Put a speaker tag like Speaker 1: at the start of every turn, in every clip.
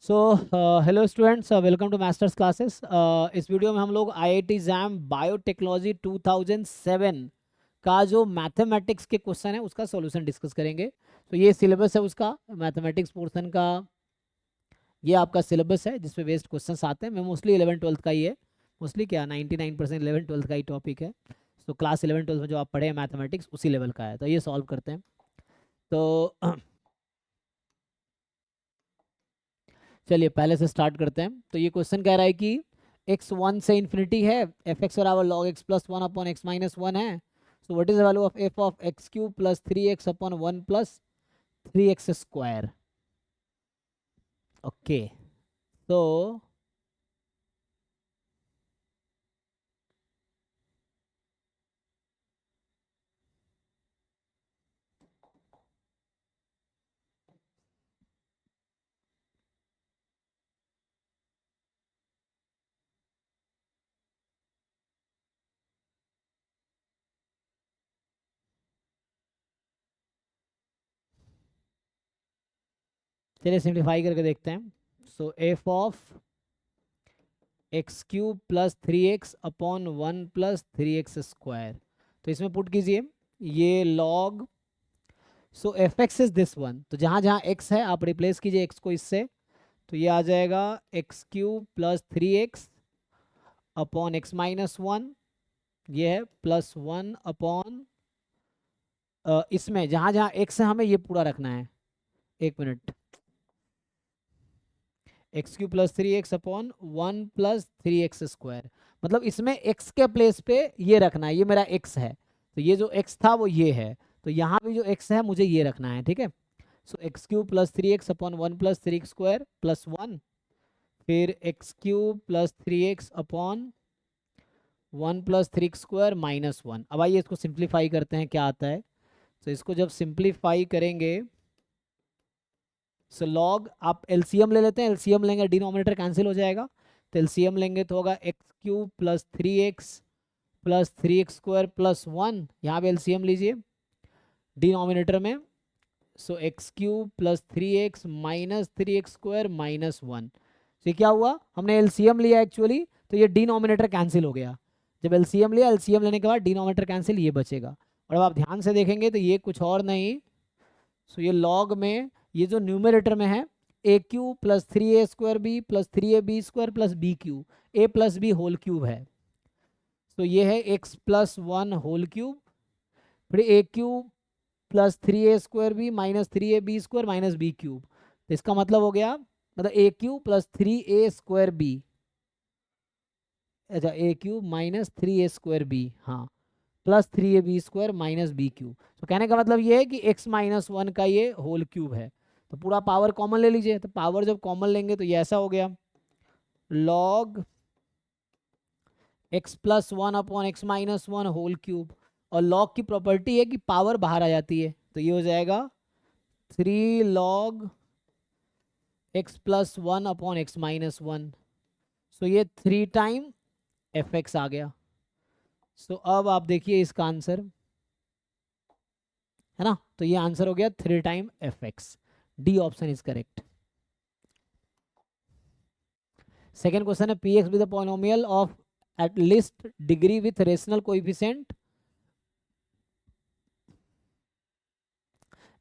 Speaker 1: So hello students, welcome to masters classes. इस video में हम लोग आईआईटी जैम बायोटेक्नोलॉजी 2007 का जो मैथमेटिक्स के क्वेश्चन है उसका सॉल्यूशन डिस्कस करेंगे। तो ये सिलेबस है उसका, मैथमेटिक्स पोर्शन का। ये आपका सिलेबस है जिसपे बेस्ड क्वेश्चंस आते हैं। मैं मोस्टली 11-12 का ही है, मोस्टली क्या 99% 11-12 का ही टॉपिक है। तो क्लास 11-12 में जो आप पढ़े हैं मैथमेटिक्स उसी लेवल का है, तो ये सॉल्व करते हैं। तो चलिए पहले से स्टार्ट करते हैं। तो ये क्वेश्चन कह रहा है कि एक्स 1 से इन्फिनिटी है, एफ एक्स बराबर log x plus 1 upon x minus 1 है। So what is the value of f of x cube plus 3x upon 1 plus 3x square. Okay, तो चलिए सिंप्लीफाई करके देखते हैं। So f of x cube plus 3x upon 1 plus 3x square, तो इसमें put कीजिए ये log. So f x is this one, तो जहाँ जहाँ x है आप रिप्लेस कीजिए x को इससे। तो ये आ जाएगा x cube plus 3x upon x minus 1, ये है प्लस 1 अपॉन इसमें जहाँ जहाँ x है हमें ये पूरा रखना है। एक minute, x cube plus 3x upon 1 plus 3x square, मतलब इसमें x के प्लेस पे ये रखना है। ये मेरा x है, तो ये जो x था वो ये है, तो यहाँ भी जो x है मुझे ये रखना है, ठीक है। So x cube plus 3x upon 1 plus 3x square plus 1, फिर x cube plus 3x upon 1 plus 3x square minus 1। अब आइए इसको सिंप्लीफाई करते हैं क्या आता है। तो इसको जब सिंप्लीफाई करेंगे, सो लॉग आप एलसीएम ले लेते हैं, एलसीएम लेंगे डिनोमिनेटर कैंसिल हो जाएगा। तो एलसीएम लेंगे तो होगा x cube plus three x square plus 1, यहाँ पे एलसीएम लीजिए डिनोमिनेटर में। So x cube plus 3x minus 3x square minus 1। तो ये क्या हुआ, हमने एलसीएम लिया एक्चुअली, तो ये डिनोमिनेटर कैंसिल हो गया। जब एलसीएम लिया, एलसीएम लेने के बाद डिनोमिनेटर कैंसिल, ये बचेगा। और अब आप ध्यान से देखेंगे तो ये कुछ और नहीं। सो ये लॉग में ये जो न्यूमरेटर में है a cube plus 3a² plus 3ab² plus b cube, a plus b whole cube है। तो ये है एक्स प्लस 1 होल क्यूब, फिर a cube plus 3a² minus 3ab² minus b cube. तो इसका मतलब हो गया, मतलब ए क्यूब प्लस 3a²b, अच्छा ए क्यूब माइनस 3a²b, हाँ, plus 3ab² minus b cube. तो कहने का मतलब ये है कि x माइनस 1 का ये होल क्यूब है। तो पूरा पावर कॉमन ले लीजिए, तो पावर जब कॉमन लेंगे तो ये ऐसा हो गया log x plus 1 upon x minus 1 whole cube. और लॉग की प्रॉपर्टी है कि पावर बाहर आ जाती है, तो ये हो जाएगा 3 log x plus 1 upon x minus 1। सो ये 3 टाइम एफ एक्स आ गया। सो अब आप देखिए इसका आंसर है ना, तो ये आंसर हो गया 3 time f x. D option is correct. Second question है P x with polynomial of at least degree with rational coefficient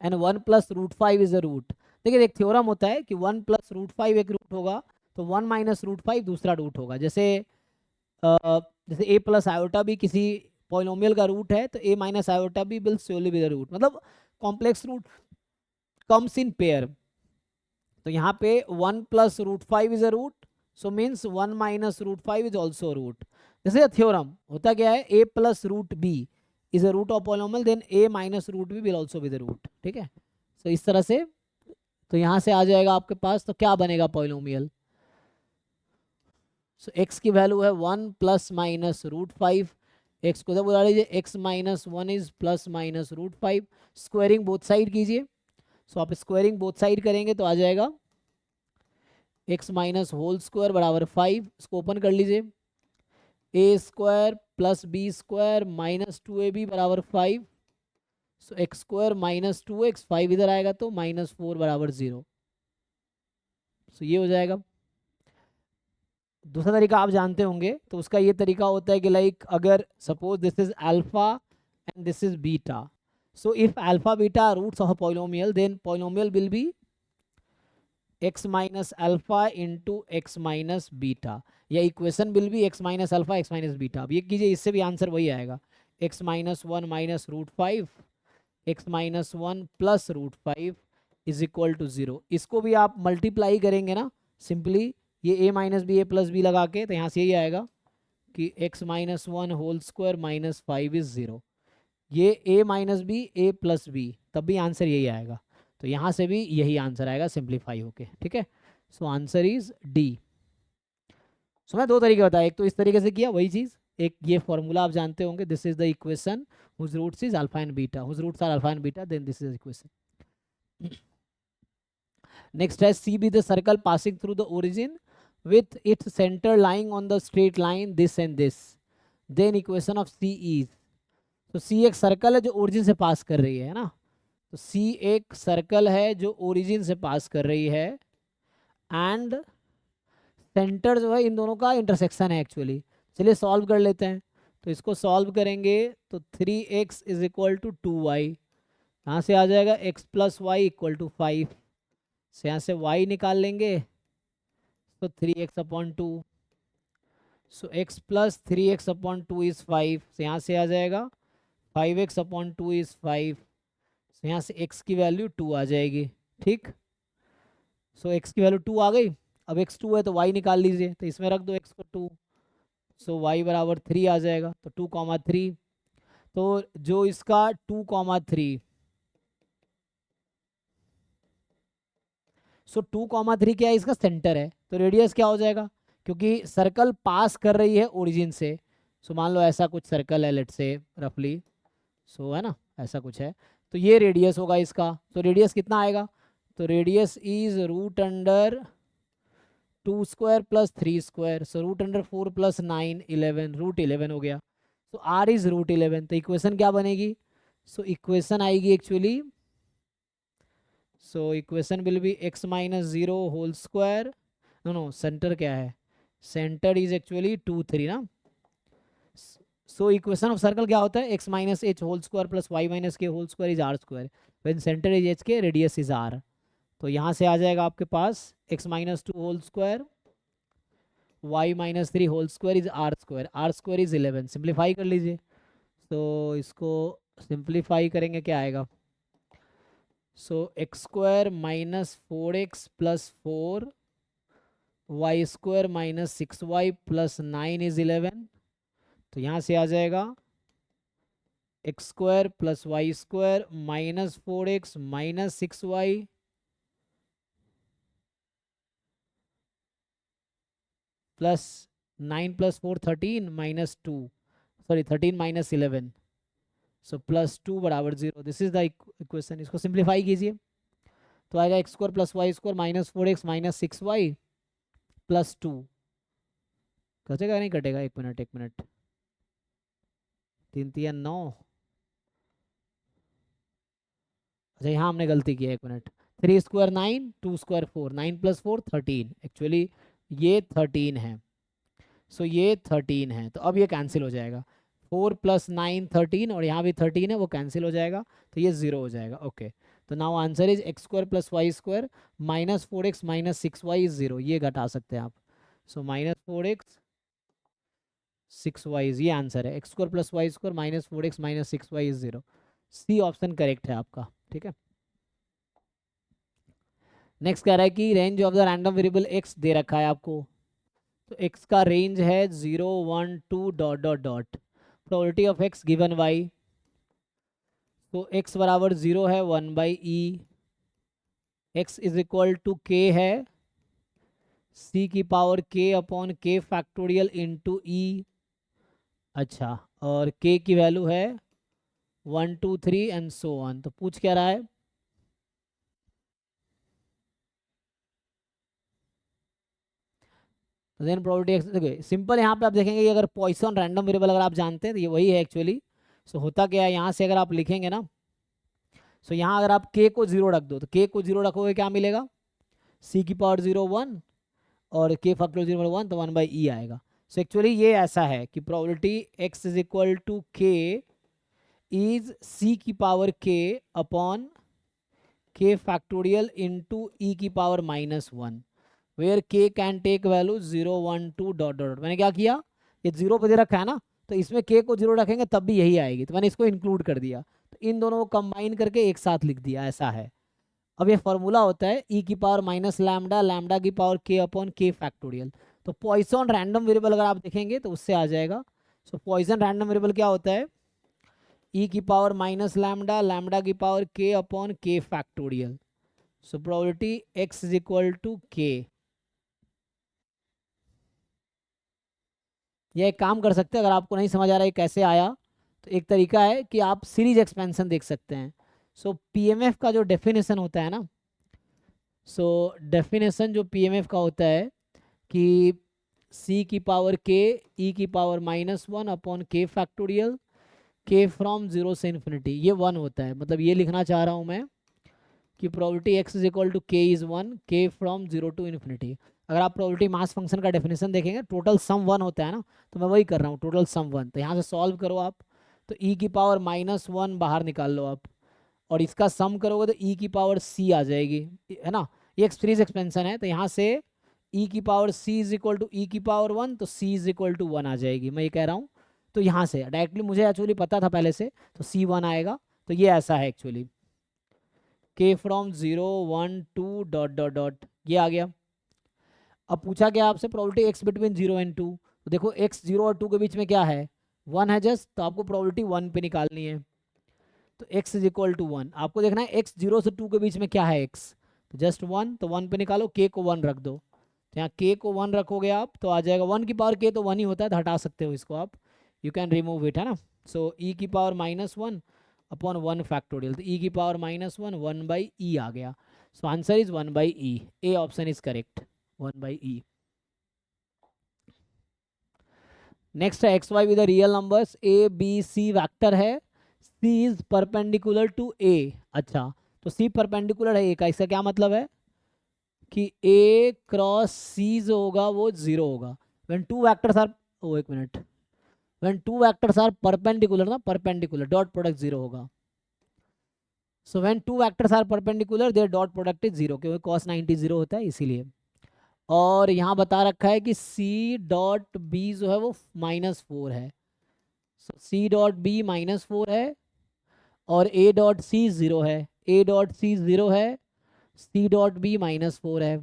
Speaker 1: and 1 plus root 5 is a root. देखिए एक थ्योरम होता है कि 1 प्लस रूट 5 एक रूट होगा, तो 1 माइनस रूट 5 दूसरा रूट होगा। जैसे ए प्लस आयोटा भी किसी पॉलिनोमियल का रूट है, तो ए माइनस आयोटा भी will surely be the root, मतलब complex root comes in pair. तो यहाँ पे 1 plus root 5 is a root, so means 1 minus root 5 is also root. जैसे थ्योरम होता क्या है, a plus root b is a root of polynomial, then a minus root b will also be the root, ठीक है। तो इस तरह से, तो यहाँ से आ जाएगा आपके पास, तो क्या बनेगा पॉलिनोमियल। सो एक्स की वैल्यू है 1 प्लस माइनस रूट 5, एक्स को जब बुला लीजिए x minus 1 is plus minus root 5। Squaring both side कीजिए। सो आप स्क्वायरिंग बोथ साइड करेंगे तो आ जाएगा एक्स माइनस होल स्क्वायर बराबर 5। इसको ओपन कर लीजिए, a square plus b square minus 2ab बराबर 5। सो एक्स स्क्वायर माइनस 2x, 5 इधर आएगा तो माइनस 4 बराबर 0। सो ये हो जाएगा। दूसरा तरीका आप जानते होंगे, तो उसका ये तरीका होता है कि लाइक अगर suppose this is alpha and this is beta, so if alpha beta are roots of a polynomial, then polynomial will be x minus alpha into x minus beta, या equation will be x minus alpha x minus beta। अब ये कीजिए, इससे भी answer वही आएगा, x minus 1 minus root 5 x minus 1 plus root 5 is equal to 0। इसको भी आप मल्टीप्लाई करेंगे ना सिंपली, ये a minus b a plus b लगा के, तो यहाँ से यही आएगा कि x minus 1 whole square minus 5 is 0। ये a minus b a plus b, तब भी आंसर यही आएगा। तो यहाँ से भी यही आंसर आएगा सिंप्लीफाई होके, ठीक है। So answer is D. So मैं दो तरीके बताया, एक तो इस तरीके से किया वही चीज़, एक ये फॉर्मूला आप जानते होंगे, this is the equation whose roots is alpha and beta, whose roots are alpha and beta, then this is equation. Next है C be the circle passing through the origin with its center lying on the straight line this and this, then equation of C is, तो C एक circle है जो origin से पास कर रही है ना, तो C एक सर्कल है जो ओरिजिन से पास कर रही है, एंड सेंटर जो है इन दोनों का इंटरसेक्शन है एक्चुअली। चलिए सॉल्व कर लेते हैं, तो इसको सॉल्व करेंगे तो 3x is equal to 2y, यहाँ से आ जाएगा x plus Y equal to 5, से यहाँ से y निकाल लेंगे तो 3x upon 2, so x plus 3x upon 2 is 5, से यहाँ से आ जाएगा 5x अपॉन 2 इज़ 5, सो यहाँ से x की वैल्यू 2 आ जाएगी, ठीक। सो x की वैल्यू 2 आ गई, अब x 2 है तो y निकाल लीजिए, तो इसमें रख दो x को 2, सो y बराबर 3 आ जाएगा, तो 2,3, तो जो इसका 2,3, सो 2,3 क्या है, इसका सेंटर है, तो रेडियस क्या हो जाएगा, क्योंकि सर्कल पास कर रही है ओरिजिन से, सो मान लो ऐसा कुछ सर्कल है लेट्स से रफली, सो है ना ऐसा कुछ है, तो ये रेडियस होगा इसका। तो रेडियस कितना आएगा, तो radius is root under 2 square plus 3 square, so root under 4 plus 9 11, root 11 हो गया, सो आर इज रूट 11। तो इक्वेशन क्या बनेगी, सो इक्वेशन आएगी actually, so equation will be x minus 0 whole square, no centre क्या है, सेंटर इज एक्चुअली 2 3 ना, so equation of circle क्या होता है, x minus h whole square plus y minus k whole square is r square, when centre is h k radius is r। तो यहाँ से आ जाएगा आपके पास x minus 2 whole square y minus 3 whole square is r square is 11। Simplify कर लीजिए, तो इसको सिंप्लीफाई करेंगे क्या आएगा, so x square minus 4x plus 4 y square minus 6y plus 9 is 11, तो यहाँ से आ जाएगा x square plus y square minus 4x minus 6y plus 9 plus 4 13 minus 2, sorry 13 minus 11, so plus 2 बराबर 0। This is the equation. इसको simplify कीजिए तो आएगा x square plus y square minus 4x minus 6y plus 2, कटेगा नहीं कटेगा, एक minute, 3 3 9, अच्छा यहाँ हमने गलती की है, एक minute, 3 square 9 2 square 4, 9 plus 4 13, actually ये 13 है, सो ये 13 है, तो अब ये कैंसिल हो जाएगा, 4 प्लस 9 13 और यहाँ भी 13 है, वो कैंसिल हो जाएगा, तो ये 0 हो जाएगा। ओके, तो now answer is x square plus y square minus 4x minus 6y is 0, ये घटा सकते हैं आप, सो माइनस 4x 6y, ये आंसर है, x square plus y square minus 4x minus 6y is 0, C option correct है आपका, ठीक है। नेक्स्ट कह रहा है कि range of the random variable x दे रखा है आपको, तो x का रेंज है 0 1 2 dot dot dot, probability of x given y, तो x बराबर 0 है 1 by e, x is equal to k है c की power k upon k factorial into e, अच्छा, और k की वैल्यू है 1 2 3 एंड सो ऑन। तो पूछ क्या रहा है, तो देन प्रोबेबिलिटी, देखिए सिंपल, यहाँ पे आप देखेंगे कि अगर पॉइसन रैंडम वेरिएबल अगर आप जानते हैं तो ये वही है एक्चुअली। सो होता क्या है, यहाँ से अगर आप लिखेंगे ना, सो यहाँ अगर आप k को 0 रख दो, तो k को 0 रखोगे क्या मिलेगा, सी की पावर 0 1 और k फैक्टोरियल 0 1 तो 1 बाई ई आएगा. सो एक्चुअली ये ऐसा है कि probability x is equal to k is c की power k upon k factorial into e की power -1 where k can take value 0 1 2 dot dot. मैंने क्या किया, ये 0 पे दे रखा है ना, तो इसमें k को 0 रखेंगे तब भी यही आएगी, तो मैंने इसको इंक्लूड कर दिया. तो इन दोनों को कंबाइन करके एक साथ लिख दिया, ऐसा है. अब ये फॉर्मूला होता है ई की पावर माइनस लैम्डा लैम्डा की पावर के अपॉन के फैक्टोरियल. तो पॉइसन रैंडम वेरिएबल अगर आप देखेंगे तो उससे आ जाएगा. सो पॉइसन रैंडम वेरिएबल क्या होता है, ई की पावर माइनस लैम्डा लैम्डा की पावर के upon k factorial. So probability x is equal to k. यह एक काम कर सकते हैं, अगर आपको नहीं समझ आ रहा है कैसे आया, तो एक तरीका है कि आप सीरीज एक्सपेंशन देख सकते हैं. सो पीएमएफ का जो डेफिनेशन होता है ना, सो डेफिनेशन जो पीएमएफ का होता है कि c की पावर k e की power -1 upon k factorial k from 0 से इन्फिनिटी, ये 1 होता है. मतलब ये लिखना चाह रहा हूँ मैं कि probability x is equal to k is 1 k from 0 to infinity. अगर आप प्रोबेबिलिटी मास फंक्शन का डेफिनेशन देखेंगे, टोटल सम 1 होता है ना, तो मैं वही कर रहा हूँ, टोटल सम 1. तो यहाँ से सॉल्व करो आप, तो e की पावर -1 बाहर निकाल लो आप, और इसका सम करोगे तो e की पावर c आ जाएगी, है ना. ये एक सीरीज एक्सपेंशन है, तो यहाँ से e की पावर c is equal to e की पावर 1, तो c इज इक्वल टू 1 आ जाएगी, मैं ये कह रहा हूँ. तो यहाँ से डायरेक्टली मुझे एक्चुअली पता था पहले से, तो c 1 आएगा. तो ये ऐसा है actually, k from 0 1 2 dot dot dot, ये आ गया. अब पूछा गया आपसे प्रोबेबिलिटी x बिटवीन 0 एंड 2, तो देखो x 0 और 2 के बीच में क्या है, 1 है जस्ट, तो आपको प्रोबेबिलिटी 1 पे निकालनी है. तो x इज इक्वल टू 1, आपको देखना है x 0 से 2 के बीच में क्या है x, तो जस्ट 1, तो 1 पे निकालो, k को 1 रख दो. तो यहाँ k को 1 रखोगे आप तो आ जाएगा 1 की पावर k, तो 1 ही होता है, तो हटा सकते हो इसको आप, यू कैन रिमूव इट, है ना. सो e की पावर -1 अपॉन 1 फैक्टोरियल, तो e की पावर -1 1 बाई ई आ गया. So answer is 1 by e, A option is correct, 1 by e. Next है x y with real numbers, A B C vector है, C is perpendicular to A. अच्छा, तो C perpendicular है ए का, इसका क्या मतलब है कि ए क्रॉस सी जो होगा वो 0 होगा. When two vectors are, oh एक minute, when two vectors are perpendicular ना, परपेंडिकुलर डॉट प्रोडक्ट 0 होगा. So when two vectors are perpendicular their dot product is 0, क्योंकि cos 90 0 होता है इसीलिए. और यहाँ बता रखा है कि सी डॉट बी जो है वो -4 है. सी डॉट बी -4 है और ए डॉट सी 0 है, ए डॉट सी 0 है, सी डॉट बी -4 है.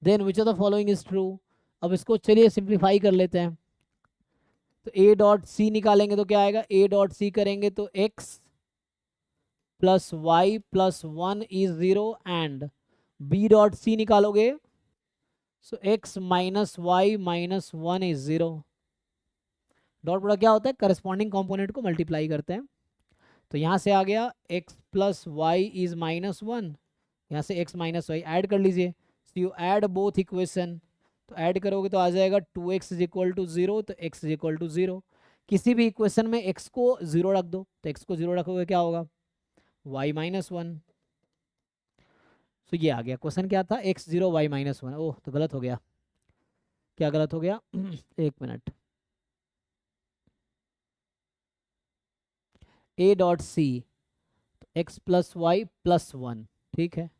Speaker 1: Then which of the following is true. अब इसको चलिए सिंप्लीफाई कर लेते हैं. तो ए डॉट सी निकालेंगे तो क्या आएगा, ए डॉट सी करेंगे तो x plus Y plus 1 is 0 and b dot c निकालोगे so x minus y minus 1 is 0. Dot product क्या होता है, करस्पॉन्डिंग कंपोनेंट को मल्टीप्लाई करते हैं. तो यहाँ से आ गया x प्लस वाई इज -1, यहाँ से x माइनस वाई ऐड कर लीजिए. So you add both equation, तो ऐड करोगे तो आ जाएगा 2x इज इक्वल टू 0, तो x इज इक्वल टू 0. किसी भी इक्वेशन में x को 0 रख दो, तो x को 0 रखोगे क्या होगा, y -1. सो ये आ गया. क्वेश्चन क्या था, x 0 y -1. ओह तो गलत हो गया, क्या गलत हो गया एक minute. a dot c x plus Y plus 1, ठीक है,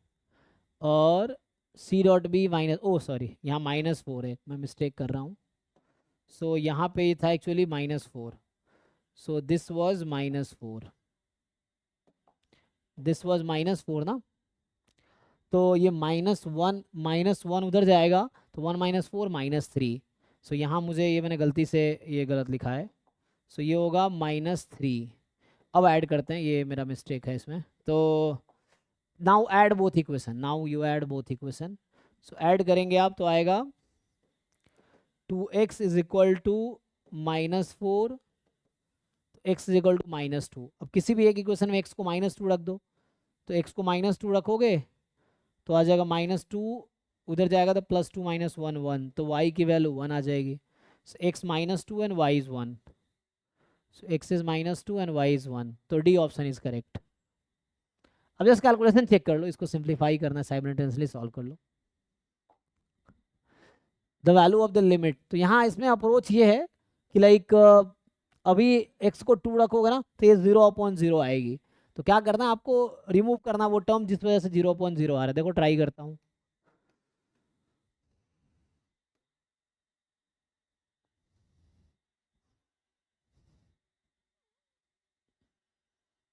Speaker 1: और c dot b minus, oh sorry यहाँ -4 है, मैं मिस्टेक कर रहा हूँ. सो यहाँ पे ये था actually -4. So this was -4, this was -4 ना. तो ये -1 उधर जाएगा, तो 1 -4 -3. सो यहाँ मुझे ये मैंने गलती से ये गलत लिखा है. सो ये होगा -3. अब ऐड करते हैं, ये मेरा मिस्टेक है इसमें. तो now add both equation, now you add both equation. So add करेंगे आप तो आएगा 2x is equal to -4, x is equal to -2. अब किसी भी एक इक्वेशन में x को -2 रख दो, तो x को -2 रखोगे तो आ जाएगा -2, उधर जाएगा तो +2 -1 1, तो y की वैल्यू 1 आ जाएगी. so x -2 and y is 1, so x is -2 and y is 1, तो डी ऑप्शन इज करेक्ट. अब जस्ट कैलकुलेशन चेक कर लो, इसको सिंप्लीफाई करना है, साइमल्टेनियसली सॉल्व कर लो। The value of the limit, तो यहाँ इसमें अप्रोच ये है कि लाइक अभी x को 2 रखोगे ना तो ये 0/0 आएगी, तो क्या करना है आपको, रिमूव करना वो टर्म जिस वजह से 0/0 आ रहा है। देखो ट्राई करता हूँ।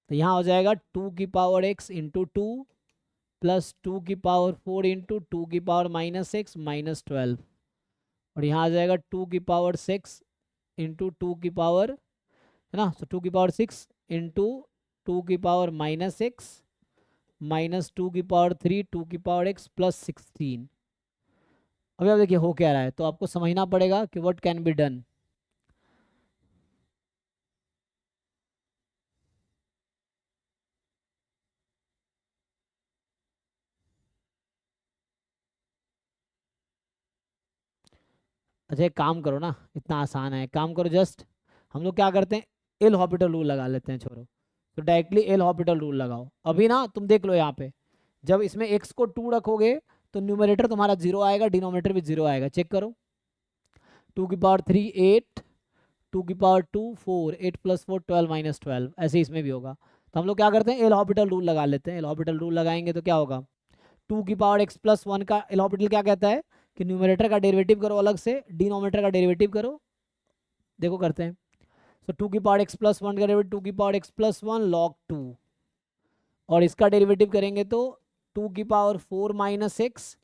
Speaker 1: तो यहाँ हो जाएगा 2 की पावर x इंटू 2 प्लस 2 की पावर 4 इंटू 2 की पावर-x माइनस 12, और यहाँ आ जाएगा 2 की पावर 6 इंटू 2 की पावर, है ना, तो 2 की पावर 6 इंटू 2 की पावर-x माइनस 2 की पावर 3 2 की पावर x प्लस 16। अभी आप देखिए हो क्या रहा है, तो आपको समझना पड़ेगा कि व्हाट कैन बी डन। अच्छा एक काम करो ना, इतना आसान है, एक काम करो, जस्ट हम लोग क्या करते हैं, एल हॉपिटल रूल लगा लेते हैं छोरो। तो डायरेक्टली एल हॉपिटल रूल लगाओ। अभी ना तुम देख लो यहाँ पे, जब इसमें x को 2 रखोगे तो न्यूमरेटर तुम्हारा 0 आएगा, डिनोमिनेटर भी 0 आएगा। चेक करो, 2 की पावर 3 8, 2 की पावर 2 4, 8 प्लस 4 12 माइनस 12, ऐसे इसमें भी होगा। तो हम लोग क्या करते हैं, एल हॉपिटल रूल लगा लेते हैं। एल हॉपिटल रूल लगाएंगे तो क्या होगा, 2 की पावर x+1 का एल हॉपिटल क्या कहता है कि न्यूमरेटर का डेरिवेटिव करो अलग से, डिनोमिनेटर का डेरिवेटिव करो। देखो करते हैं। तो 2 की पावर x+1 का डेरिवेटिव 2 की पावर x+1 log 2, और इसका डेरिवेटिव करेंगे तो 2 की पावर 4 - x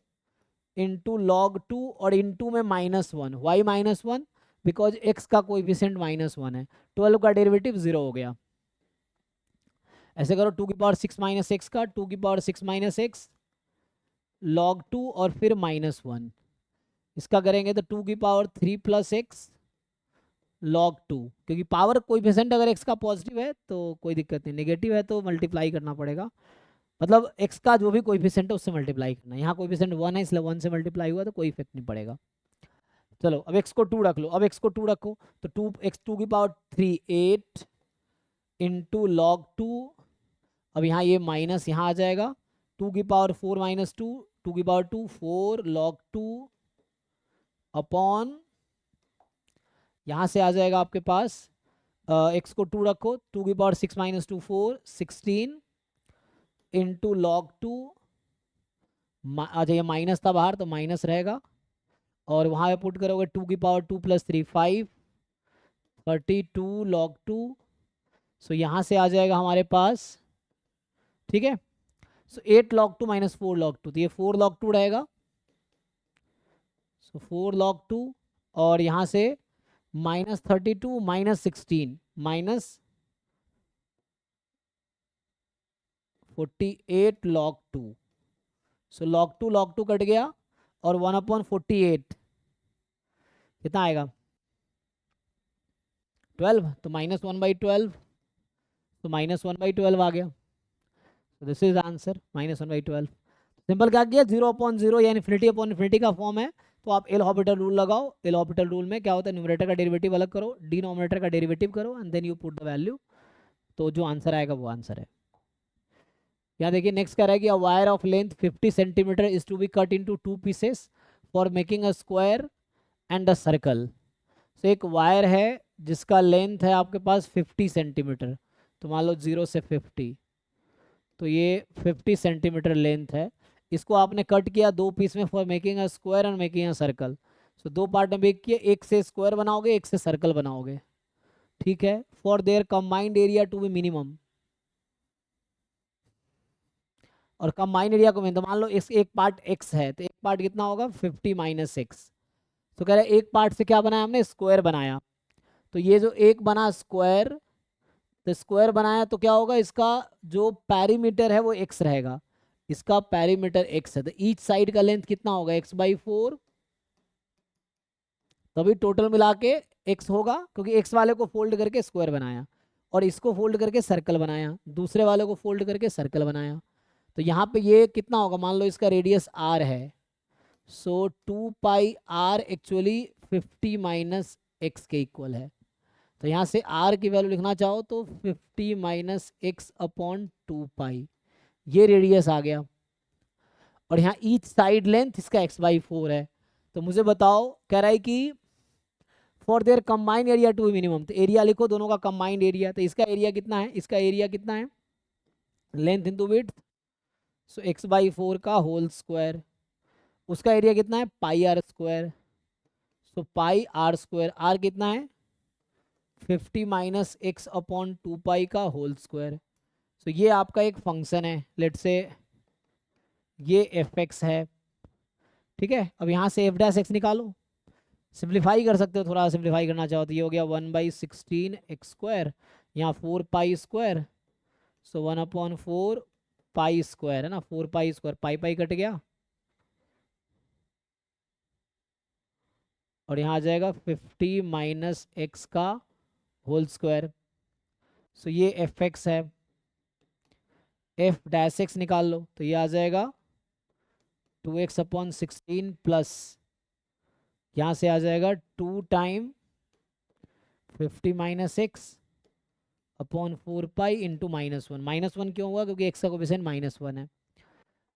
Speaker 1: इंटू log 2, और इंटू में -1, वाई -1 बिकॉज x का कोएफिशिएंट -1 है। 12 का डेरिवेटिव 0 हो गया। ऐसे करो 2 की पावर 6 - x का 2 की पावर 6 - x log 2 और फिर -1, इसका करेंगे तो 2 की पावर 3 + x log 2, क्योंकि पावर कोएफिशिएंट अगर x का पॉजिटिव है तो कोई दिक्कत नहीं, नेगेटिव है तो मल्टीप्लाई करना पड़ेगा, मतलब x का जो भी कोएफिशिएंट है उससे मल्टीप्लाई करना। यहाँ कोएफिशिएंट 1 है इसलिए 1 से मल्टीप्लाई हुआ तो कोई इफेक्ट नहीं पड़ेगा। चलो अब x को 2 रख लो, अब x को 2 रखो तो 2 की पावर 3 8 इंटू log 2, अब यहाँ ये माइनस यहाँ आ जाएगा, 2 की पावर 4 - 2 2 की पावर 2 4 log 2 अपॉन, यहाँ से आ जाएगा आपके पास x को 2 रखो, 2 की पावर 6 - 2 4 16 इंटू log 2, आ जाइए माइनस था बाहर तो माइनस रहेगा, और वहाँ पे पुट करोगे 2 की पावर 2 + 3 5 32 log 2, सो यहाँ से आ जाएगा हमारे पास, ठीक है। सो 8 log 2 - 4 log 2, तो ये 4 log 2 रहेगा, सो 4 log 2, और यहाँ से -32 -16 -48 log 2, सो log 2 कट गया, और 1/48 कितना आएगा 12, तो -1/12, तो -1/12 आ गया। तो दिस इज आंसर -1/12। सिंपल क्या किया, 0/0 या इन्फिनिटी का फॉर्म है, तो आप एल हॉपिटल रूल लगाओ। एल हॉपिटल रूल में क्या होता है, न्यूमरेटर का डेरिवेटिव अलग करो, डिनोमिनेटर का डेरिवेटिव करो, and then you put the value, तो जो आंसर आएगा वो आंसर है। यहाँ देखिए नेक्स्ट कह रहा है कि a wire of length 50 centimetre is to be cut into 2 pieces for making a square and a circle. तो एक वायर है जिसका लेंथ है आपके पास 50 सेंटीमीटर, तो मान लो 0 से 50, तो ये 50 सेंटीमीटर लेंथ है। इसको आपने कट किया 2 पीस में for making a square and making a circle. So 2 part में ब्रेक किए, एक से स्क्वायर बनाओगे एक से सर्कल बनाओगे, ठीक है। For their combined area to be minimum, और कंबाइंड एरिया को तो मान लो इस एक पार्ट x है, तो एक पार्ट कितना होगा 50 - x, तो कह रहे हैं एक पार्ट से क्या बनाया हमने, स्क्वायर बनाया, तो ये जो एक बना स्क्वायर, तो स्क्वायर बनाया तो क्या होगा, इसका जो पैरीमीटर है वो x रहेगा, इसका पैरीमीटर x है, तो ईच साइड का लेंथ कितना होगा x/4, तभी टोटल मिला के x होगा, क्योंकि x वाले को फोल्ड करके स्क्वायर बनाया, और इसको फोल्ड करके सर्कल बनाया, दूसरे वाले को फोल्ड करके सर्कल बनाया, तो यहाँ पे ये कितना होगा, मान लो इसका रेडियस r है, सो 2πr एक्चुअली 50 - x के इक्वल है। तो यहाँ से r की वैल्यू लिखना चाहो तो 50 - x/2π, ये रेडियस आ गया, और यहाँ ईच साइड लेंथ इसका x/4 है। तो मुझे बताओ, कह रहा है कि for their combined area to minimum, तो एरिया लिखो दोनों का कंबाइंड एरिया, तो इसका एरिया कितना है, इसका एरिया कितना है, लेंथ इंटू विड्थ, सो x/4 का होल स्क्वायर, उसका एरिया कितना है πr², सो πr², r कितना है 50 माइनस x अपॉन 2 का होल स्क्वायर। सो ये आपका एक फंक्शन है, लेट से ये fx है, ठीक है। अब यहाँ से f' निकालो, सिंप्लीफाई कर सकते हो, थोड़ा सिंप्लीफाई करना चाहो तो ये हो गया 1/16 x², यहाँ 4 π², सो 1/4 π² है ना, 4 π², पाई कट गया, और यहाँ आ जाएगा 50 माइनस x का होल स्क्वायर। सो ये fx है, f' निकाल लो तो ये आ जाएगा 2x/16 प्लस यहाँ से आ जाएगा 2 time 50 minus x upon 4 into -1। -1 क्यों हुआ, क्योंकि x का कोफिशिएंट -1 है।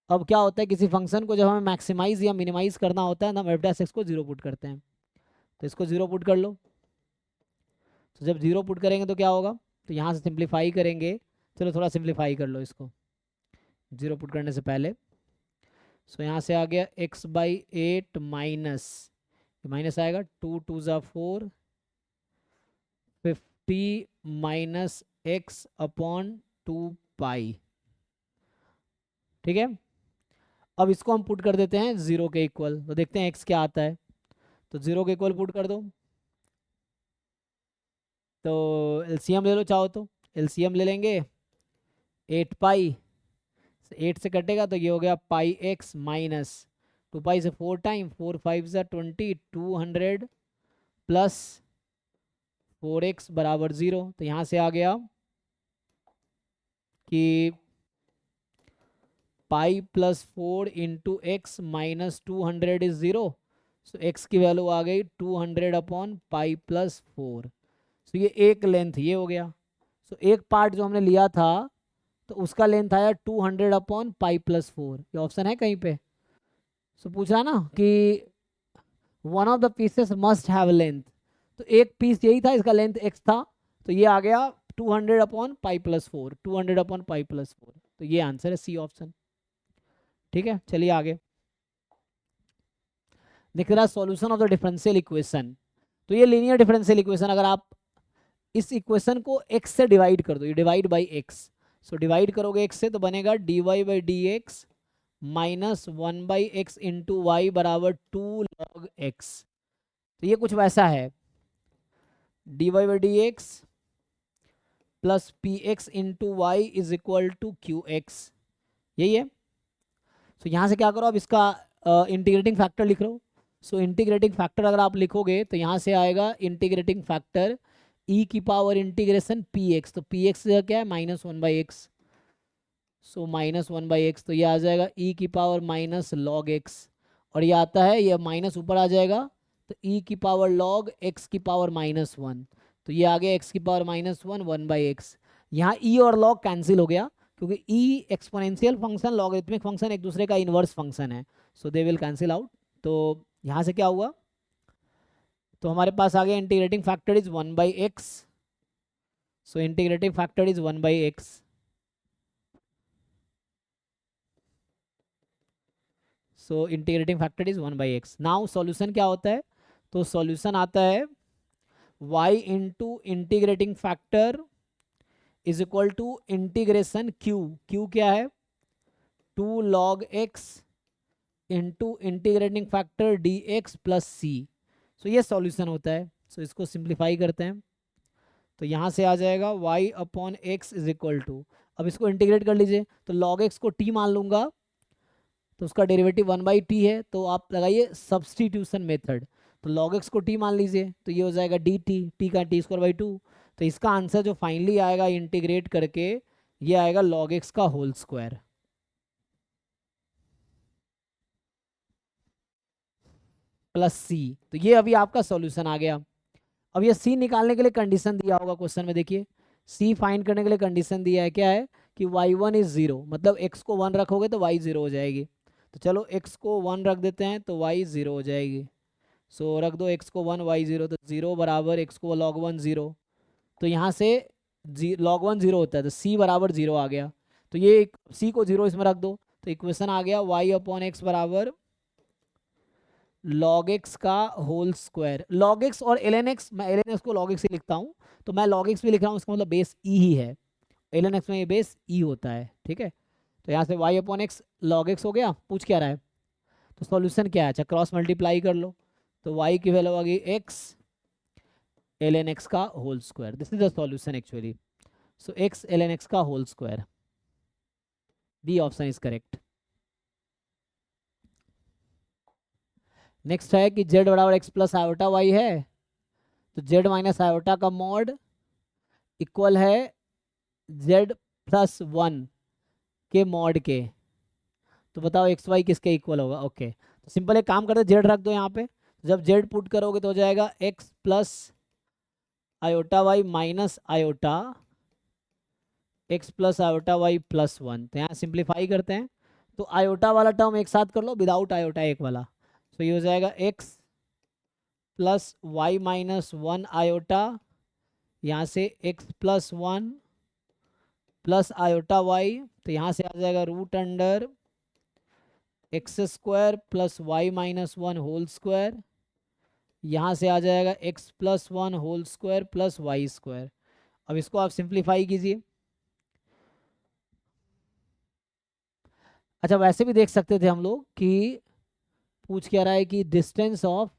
Speaker 1: अब क्या होता है, किसी फंक्शन को जब हमें मैक्सिमाइज या मिनिमाइज करना होता है ना, हम f' को 0 पुट करते हैं, तो इसको 0 पुट कर लो। तो जब 0 पुट करेंगे तो क्या होगा, तो यहाँ से सिंप्लीफाई करेंगे, चलो थोड़ा सिंप्लीफाई कर लो इसको 0 पुट करने से पहले। सो यहाँ से आ गया x/8 माइनस आएगा 2 2 ज़ा 4, 50 माइनस x अपॉन 2 ठीक है। अब इसको हम पुट कर देते हैं 0 के इक्वल, तो देखते हैं x क्या आता है। तो 0 के इक्वल पुट कर दो, तो एलसीएम ले लो चाहो तो, एलसीएम ले लेंगे 8 8 से कटेगा तो ये हो गया πx माइनस 2 से 4 टाइम 4 5 ज़ा 20, 200 प्लस 4x बराबर 0। तो यहाँ से आ गया कि pi plus 4 into x minus 200 is 0। So x की वैल्यू आ गई 200 अपॉन पाई प्लस 4। सो ये एक लेंथ ये हो गया। सो एक पार्ट जो हमने लिया था तो उसका लेंथ आया 200 अपॉन पाई प्लस 4। ये ऑप्शन है कहीं पे। सो पूछ रहा ना कि one of the pieces must have length, तो एक पीस यही था, इसका लेंथ x था, तो ये आ गया 200 upon pi plus 4, 200 upon pi plus 4। तो ये आंसर है सी ऑप्शन, ठीक है। चलिए आगे दिख रहा solution of the differential equation. तो ये लीनियर डिफरेंशियल इक्वेशन, अगर आप इस इक्वेशन को x से डिवाइड कर दो, ये divide by x, so divide करोगे x से तो बनेगा dy/dx minus 1/x into Y बराबर 2 log x। तो ये कुछ वैसा है, dy/dx plus px into y is equal to qx, यही है। तो यहाँ से क्या करो, अब इसका इंटीग्रेटिंग फैक्टर लिख लो। सो इंटीग्रेटिंग फैक्टर अगर आप लिखोगे तो यहाँ से आएगा इंटीग्रेटिंग फैक्टर e की पावर इंटीग्रेशन px, तो px क्या है -1/x, सो -1/x, तो ये आ जाएगा e की पावर माइनस log x, और ये आता है ये माइनस ऊपर आ जाएगा तो e की पावर log x की पावर -1, तो ये आ गया x की पावर -1 1/x। यहाँ e और log कैंसिल हो गया क्योंकि e exponential function logarithmic function एक दूसरे का इन्वर्स फंक्शन है, सो दे विल कैंसिल आउट। तो यहाँ से क्या हुआ, तो हमारे पास आ गया integrating factor is 1/x, so integrating factor is 1/x। So integrating factor is 1/x। Now solution क्या होता है, तो सॉल्यूशन आता है y into integrating factor is equal to integration q क्या है 2 log x into integrating factor dx plus c। So ये solution होता है। सो इसको सिंप्लीफाई करते हैं तो यहाँ से आ जाएगा y upon x is equal to, अब इसको इंटीग्रेट कर लीजिए तो log x को t मान लूँगा तो उसका डेरिवेटिव 1/t है, तो आप लगाइए सब्सटीट्यूशन मेथड, तो log x को t मान लीजिए तो ये हो जाएगा dt, t का t²/2। तो इसका आंसर जो फाइनली आएगा इंटीग्रेट करके ये आएगा log x का होल स्क्वायर प्लस c। तो ये अभी आपका सॉल्यूशन आ गया। अब ये c निकालने के लिए कंडीशन दिया होगा क्वेश्चन में, देखिए c फाइंड करने के लिए कंडीशन दिया है, क्या है कि y1 इज 0, मतलब x को 1 रखोगे तो y 0 हो जाएगी। तो चलो x को 1 रख देते हैं तो y 0 हो जाएगी। सो रख दो x को 1 y 0, तो 0 बराबर x को log 1 0। तो यहाँ से log 1 0 होता है, तो c बराबर 0 आ गया। तो ये c को 0 इसमें रख दो, तो इक्वेशन आ गया y अपॉन एक्स बराबर log x का होल स्क्वायर। log x और ln x, मैं ln x को log x से लिखता हूँ, तो मैं log x भी लिख रहा हूँ, इसका मतलब बेस e ही है। ln x में ये बेस e होता है, ठीक है। तो यहाँ से y upon x log x हो गया। पूछ क्या रहा है, तो सॉल्यूशन क्या है, अच्छा क्रॉस मल्टीप्लाई कर लो। तो y की वैल्यू आ गई x ln x का whole square. This is the solution actually. So x ln x का whole square, B option is correct. Next है कि z बराबर x प्लस आयोटा y है, तो z माइनस आयोटा का मॉड इक्वल है z plus 1 के मॉड के। तो बताओ एक्स वाई किसके इक्वल होगा। ओके, तो सिंपल एक काम करते, जेड रख दो यहाँ पे। जब जेड पुट करोगे तो हो जाएगा x plus iota y minus iota x plus iota y plus 1। तो यहाँ सिंप्लीफाई करते हैं, तो आयोटा वाला टर्म एक साथ कर लो, विदाउट आयोटा एक वाला। तो ये हो जाएगा x plus y minus 1 iota, यहाँ से x plus 1 plus iota y, तो यहाँ से आ जाएगा root under x square plus y minus 1 whole square, यहाँ से आ जाएगा x plus 1 whole square plus y square. अब इसको आप सिंप्लीफाई कीजिए। अच्छा वैसे भी देख सकते थे हम लोग कि पूछ क्या रहा है कि डिस्टेंस ऑफ,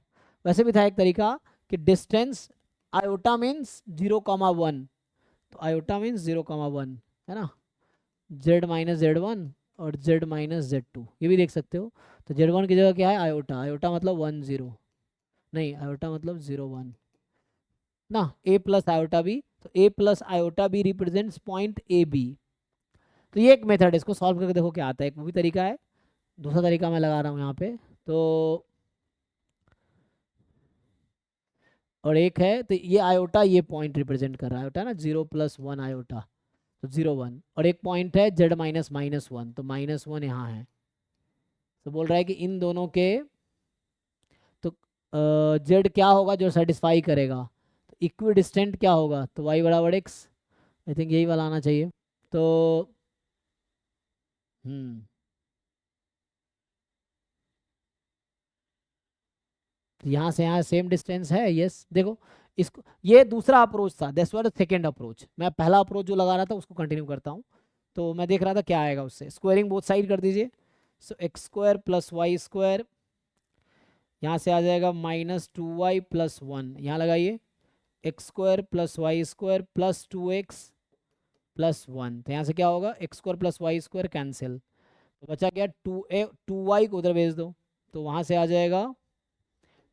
Speaker 1: वैसे भी था एक तरीका कि डिस्टेंस आयोटा मीन्स 0,1, तो आयोटा मीन्स 0,1 है ना, z माइनस Z1 और z माइनस Z2, ये भी देख सकते हो। तो Z1 की जगह क्या है, आयोटा, आयोटा मतलब 1 0, नहीं आयोटा मतलब 0 1 ना, a प्लस आयोटा बी, तो a plus iota b represents point a b. तो ये एक मेथड है, इसको सॉल्व करके देखो क्या आता है, एक वो भी तरीका है। दूसरा तरीका मैं लगा रहा हूँ यहाँ पे, तो और एक है, तो ये आयोटा ये पॉइंट रिप्रेजेंट कर रहा है, आयोटा ना 0 प्लस 1 आयोटा, तो 0 1, और एक पॉइंट है z माइनस माइनस 1, तो माइनस 1 यहाँ है। तो बोल रहा है कि इन दोनों के, तो z क्या होगा जो सेटिस्फाई करेगा, तो इक्वी डिस्टेंट क्या होगा, तो y बराबर x, आई थिंक यही वाला आना चाहिए। तो यहाँ से यहाँ सेम डिस्टेंस है, यस। देखो इसको, ये दूसरा अप्रोच था, that's was the second approach. मैं पहला अप्रोच जो लगा रहा था उसको कंटिन्यू करता हूँ। तो मैं देख रहा था क्या आएगा उससे, स्क्वायरिंग बोथ साइड कर दीजिए। So x square plus y square, यहाँ से आ जाएगा माइनस 2y प्लस 1, यहाँ लगाइए x square plus y square plus 2x plus 1। तो यहाँ से क्या होगा, x square plus y square cancel, तो बचा क्या 2y को उधर भेज दो, तो वहाँ से आ जाएगा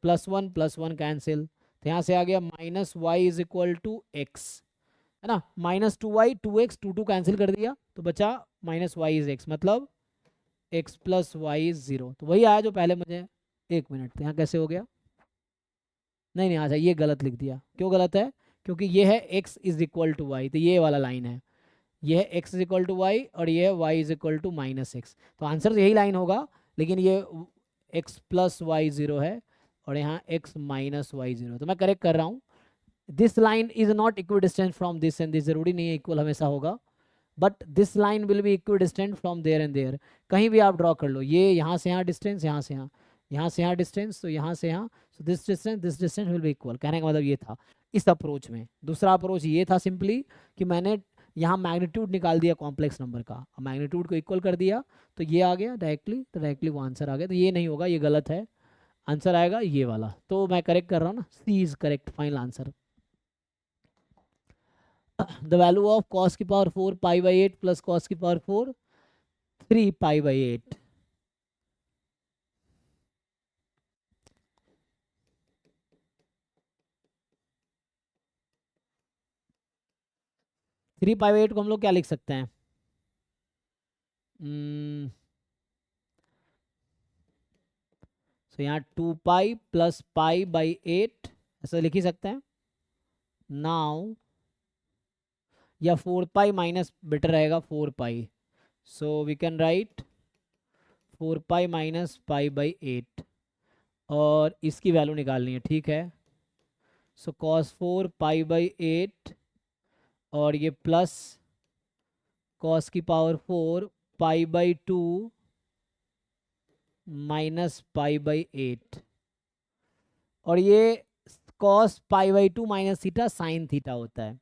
Speaker 1: प्लस वन कैंसिल, तो यहाँ से आ गया minus y is equal to x, है ना, माइनस 2y 2x 2 कैंसिल कर दिया, तो बचा माइनस वाई इज एक्स, मतलब एक्स प्लस वाई इज 0। तो वही आया जो पहले मुझे, एक मिनट, तो यहाँ कैसे हो गया, नहीं नहीं अच्छा ये गलत लिख दिया। क्यों गलत है, क्योंकि ये है x is equal to y, तो ये वाला लाइन है, ये है x is equal to y और ये है y is equal to minus x, तो आंसर तो यही लाइन होगा, लेकिन ये x प्लस वाई 0 है और यहाँ x माइनस वाई 0। तो मैं करेक्ट कर रहा हूँ, this line is not equidistant from this and this, जरूरी नहीं है इक्वल हमेशा होगा, but this line will be equidistant from there and there. कहीं भी आप ड्रॉ कर लो, ये यहाँ से यहाँ डिस्टेंस, यहाँ से यहाँ, यहाँ से यहाँ डिस्टेंस, तो यहाँ से यहाँ, so this distance will be equal. कहने का मतलब ये था इस अप्रोच में। दूसरा अप्रोच ये था सिंपली कि मैंने यहाँ मैग्नीट्यूड निकाल दिया कॉम्प्लेक्स नंबर का, मैग्नीट्यूड को इक्वल कर दिया, तो ये आ गया डायरेक्टली, तो डायरेक्टली वो आंसर आ गया। तो ये नहीं होगा, ये गलत है, आंसर आएगा ये वाला। तो मैं करेक्ट कर रहा हूँ ना, C is correct final answer. The value of cos की power 4 pi by 8 plus cos की power 4 3 pi by 8। 3 pi by 8 को हम लोग क्या लिख सकते हैं, तो यहाँ 2 पाई प्लस पाई बाई 8 ऐसा लिख ही सकते हैं। नाउ या 4 पाई माइनस बेटर रहेगा 4 pi. So we can write 4 pi minus pi by 8 और इसकी वैल्यू निकालनी है. ठीक है. सो कॉस 4 पाई बाई 8 और ये प्लस कॉस की power 4 pi by 2 minus pi by 8 और ये cos pi by 2 minus theta sine theta होता है.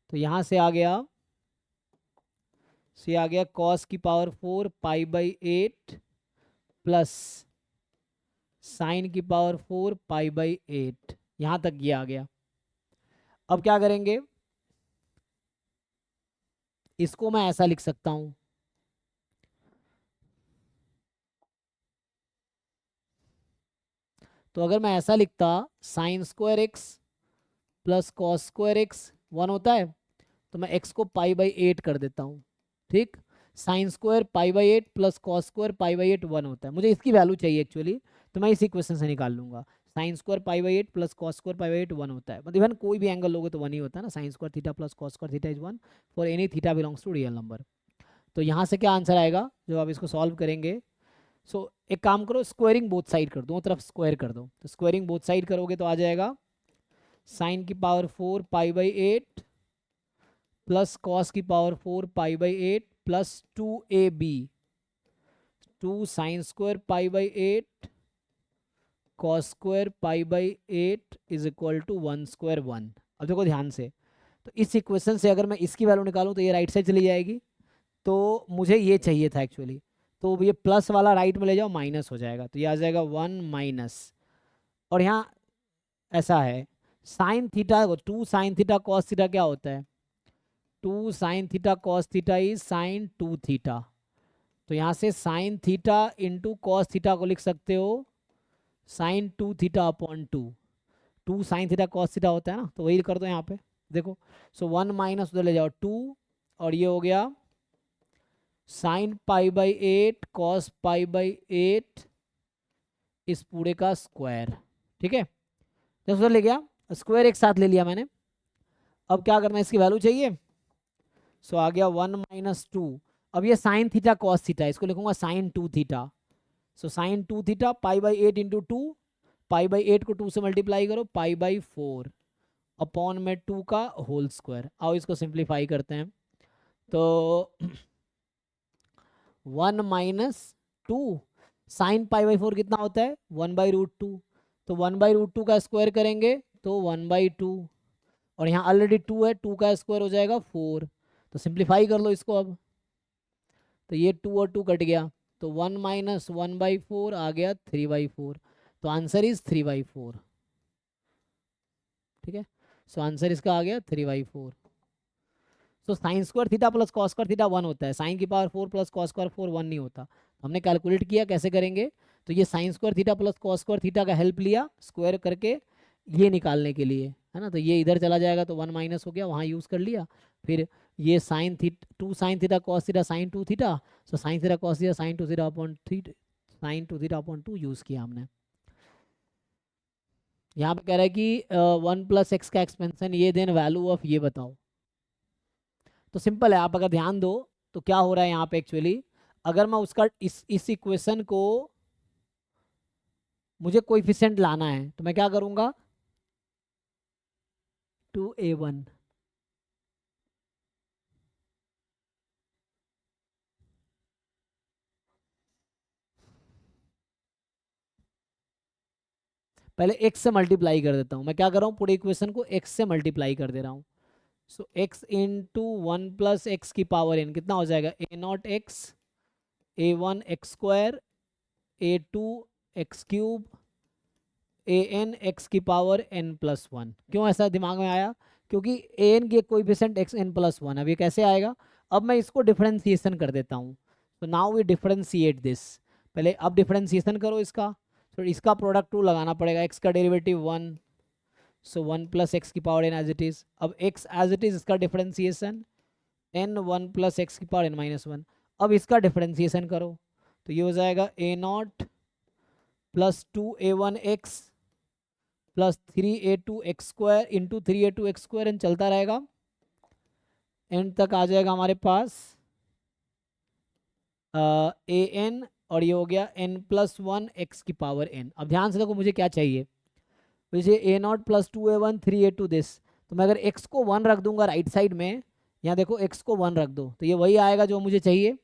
Speaker 1: तो यहाँ से आ गया कॉस की power 4 pi by 8 plus sign की पावर 4 पाई बाई 8. यहाँ तक ये आ गया. अब क्या करेंगे, इसको मैं ऐसा लिख सकता हूँ. तो अगर मैं ऐसा लिखता sine square x plus cos square x 1 होता है, तो मैं x को पाई बाई 8 कर देता हूँ. ठीक. Sign square pi by 8 plus cos square pi by 8 1 होता है. मुझे इसकी वैल्यू चाहिए एक्चुअली, तो मैं इस इक्वेशन से निकाल लूंगा. Sign square pi by 8 plus cos square pi by 8 1 होता है. मतलब इवन कोई भी एंगल लोगे तो 1 ही होता है ना. Sine square theta plus cos square theta is 1 for any theta belongs to real number. तो यहाँ से क्या आंसर आएगा जब आप इसको सॉल्व करेंगे. एक काम करो, स्क्वायरिंग बोथ साइड कर दो, तरफ स्क्वायर कर दो. तो स्क्वायरिंग बोथ साइड करोगे तो आ जाएगा साइन की power 4 pi by 8 plus cos की power 4 pi by 8 plus 2ab 2 sine square pi by 8 cos square pi by 8 is equal to 1 square 1. अब देखो ध्यान से, तो इस इक्वेशन से अगर मैं इसकी वैल्यू निकालूं तो ये राइट साइड चली जाएगी. तो मुझे ये चाहिए था एक्चुअली. तो ये प्लस वाला राइट में ले जाओ, माइनस हो जाएगा. तो ये आ जाएगा 1 माइनस. और यहाँ ऐसा है sine theta 2 sine theta cos theta क्या होता है. 2 sine theta cos theta is sine 2 theta. तो यहाँ से sine theta into cos theta को लिख सकते हो sine 2 theta upon 2. 2 sine theta cos theta होता है ना, तो वही कर दो यहाँ पे. देखो, सो 1 माइनस उधर ले जाओ 2 और ये हो गया sine pi by 8 cos pi by 8 इस पूरे का स्क्वायर. ठीक है. जब उधर ले गया स्क्वायर एक साथ ले लिया मैंने. अब क्या करना है, इसकी वैल्यू चाहिए. सो आ गया 1 माइनस 2. अब ये साइन थीटा कॉस थीटा, इसको लिखूंगा sine 2 theta. So sine 2 theta pi by 8 into 2. Pi by 8 को 2 से मल्टीप्लाई करो पाई बाई 4 अपॉन में 2 का होल स्क्वायर. आओ इसको सिंप्लीफाई करते हैं. तो 1 माइनस 2 साइन पाई बाई 4 कितना होता है 1/√2. तो 1/√2 का स्क्वायर करेंगे तो 1/2 और यहाँ ऑलरेडी 2 है, 2 का स्क्वायर हो जाएगा 4. तो सिंप्लीफाई कर लो इसको अब. तो ये 2 और 2 कट गया. तो 1 माइनस 1/4 आ गया 3/4. तो आंसर इज 3/4. ठीक है. सो आंसर इसका आ गया 3/4. So sine square theta plus cos square theta 1 होता है. साइन की पावर 4 प्लस कॉस स्क्वायर 4 1 नहीं होता. हमने कैलकुलेट किया कैसे करेंगे. तो ये sign square theta plus cos square theta का हेल्प लिया स्क्वायर करके ये निकालने के लिए, है ना. तो ये इधर चला जाएगा तो 1 माइनस हो गया, वहाँ यूज़ कर लिया. फिर ये sine 2 sine theta cos theta sine 2 theta. So sine theta cos theta sine 2 theta upon 3 sine 2 theta upon 2 use किया हमने. यहाँ पे कह रहा है कि 1 प्लस एक्स का एक्सपेंशन ये देन वैल्यू ऑफ ये बताओ. तो सिंपल है, आप अगर ध्यान दो तो क्या हो रहा है यहाँ पे एक्चुअली. अगर मैं उसका इस इक्वेशन को मुझे कोएफिशिएंट लाना है तो मैं क्या करूँगा 2a1 पहले x से मल्टीप्लाई कर देता हूँ. मैं क्या कर रहा हूँ पूरे इक्वेशन को x से मल्टीप्लाई कर दे रहा हूँ. सो x इंटू 1 प्लस एक्स की पावर n कितना हो जाएगा a0x a1 x square a2 x cube an x की पावर n प्लस 1. क्यों ऐसा दिमाग में आया, क्योंकि an की कोएफिशिएंट x n प्लस 1. अब ये कैसे आएगा. अब मैं इसको डिफरेंशिएशन कर देता हूँ. तो नाउ वी डिफरेंशिएट दिस. पहले अब डिफरेंशिएशन करो इसका. तो इसका प्रोडक्ट 2 लगाना पड़ेगा. x का डेरिवेटिव 1. सो 1 प्लस एक्स की power n as it is. अब x एज इट इज इसका डिफरेंशिएशन n 1 प्लस एक्स की पावर n माइनस 1. अब इसका डिफरेंशिएशन करो तो ये हो जाएगा a0 plus 2a1x plus 3a2x square into 3a2x square and चलता रहेगा. एंड तक आ जाएगा हमारे पास ए एन, और ये हो गया n+1 x⁻n। अब ध्यान से देखो मुझे क्या चाहिए, मुझे a0+2a1 3a2 दिस। तो मैं अगर x को 1 रख दूंगा राइट साइड में, यहाँ देखो x को 1 रख दो तो ये वही आएगा जो मुझे चाहिए।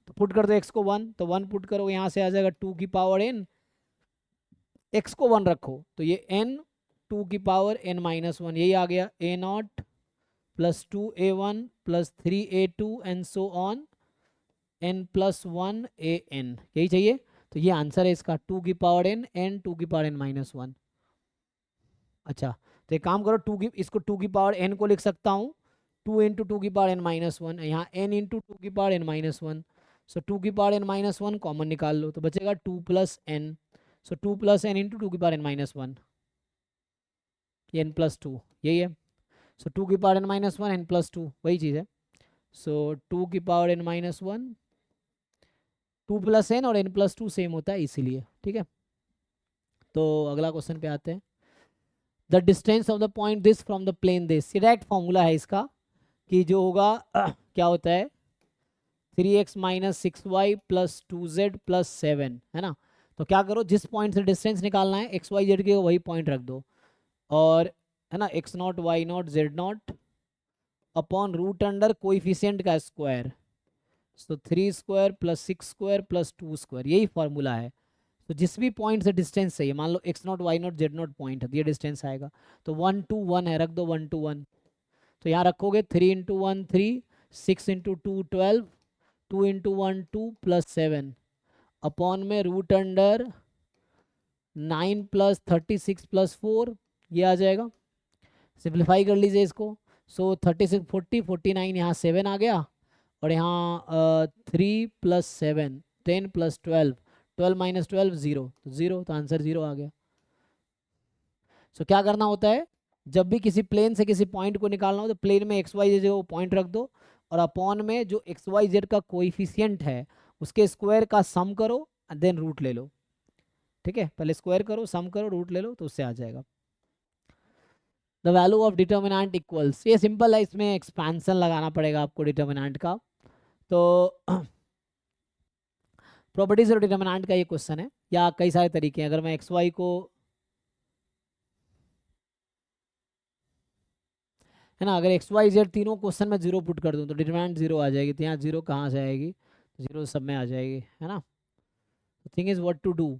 Speaker 1: तो पुट कर दो x को 1, तो 1 पुट करो, यहाँ से आ जाएगा 2n। x को 1 रखो तो ये n 2n-1 यही आ गया, a0+2a1+3a2 and so on n+1 यही चाहिए। तो ये आंसर है इसका 2n n 2n-1। अच्छा, तो एक काम करो, इसको 2n को लिख सकता हूँ 2 इंटू 2n-1, यहाँ n इंटू 2n-1। सो 2n-1 कॉमन निकाल लो तो बचेगा 2+n। सो 2+n इंटू 2n-1, ये n+2 यही है। सो 2n-1 n+2 वही चीज़ है। सो 2n-1 2+n और n+2 सेम होता है इसीलिए, ठीक है। तो अगला क्वेश्चन पे आते हैं। The distance of the point this from the plane this, direct formula है इसका कि जो होगा क्या होता है 3x-6y+2z+7 है ना। तो क्या करो, जिस पॉइंट से डिस्टेंस निकालना है एक्स वाई जेड के वही पॉइंट रख दो, और है ना x0 y0 z0 upon root under coefficient का स्क्वायर। तो 3² + 6² + 2², यही फॉर्मूला है। तो जिस भी पॉइंट से डिस्टेंस चाहिए, मान लो x0 y0 z0 पॉइंट है, ये डिस्टेंस आएगा। तो 1 2 1 है, रख दो 1 2 1। तो यहाँ रखोगे 3 × 1 3, 6 × 2 12, 2 × 1 2 +7 अपॉन में रूट अंडर 9 + 36 + 4, ये आ जाएगा। सिंप्लीफाई कर लीजिए इसको। सो 36 40 49, यहाँ 7 आ गया, और यहाँ 3 + 7 10 + 12, 12 - 12 0, तो 0, तो आंसर 0 आ गया। सो क्या करना होता है, जब भी किसी प्लेन से किसी पॉइंट को निकालना हो तो प्लेन में एक्स वाई जेड पॉइंट रख दो, और अपॉन में जो एक्स वाई जेड का कोइफिशिएंट है उसके स्क्वायर का सम करो, देन रूट ले लो। ठीक है, पहले स्क्वायर करो, सम करो, रूट ले लो, तो उससे आ जाएगा। The value of determinant equals, ये सिंपल है, इसमें एक्सपेंशन लगाना पड़ेगा आपको डिटर्मिनेंट का। तो प्रॉपर्टीज ऑफ डिटर्मिनेंट का ये क्वेश्चन है, या कई सारे तरीके हैं। अगर मैं एक्स वाई को, है ना, अगर एक्स वाई जेड तीनों क्वेश्चन में जीरो पुट कर दूं तो डिटरमिनेंट जीरो आ जाएगी। तो यहाँ जीरो कहाँ से आएगी, जीरो सब में आ जाएगी, है ना। Thing is what to do.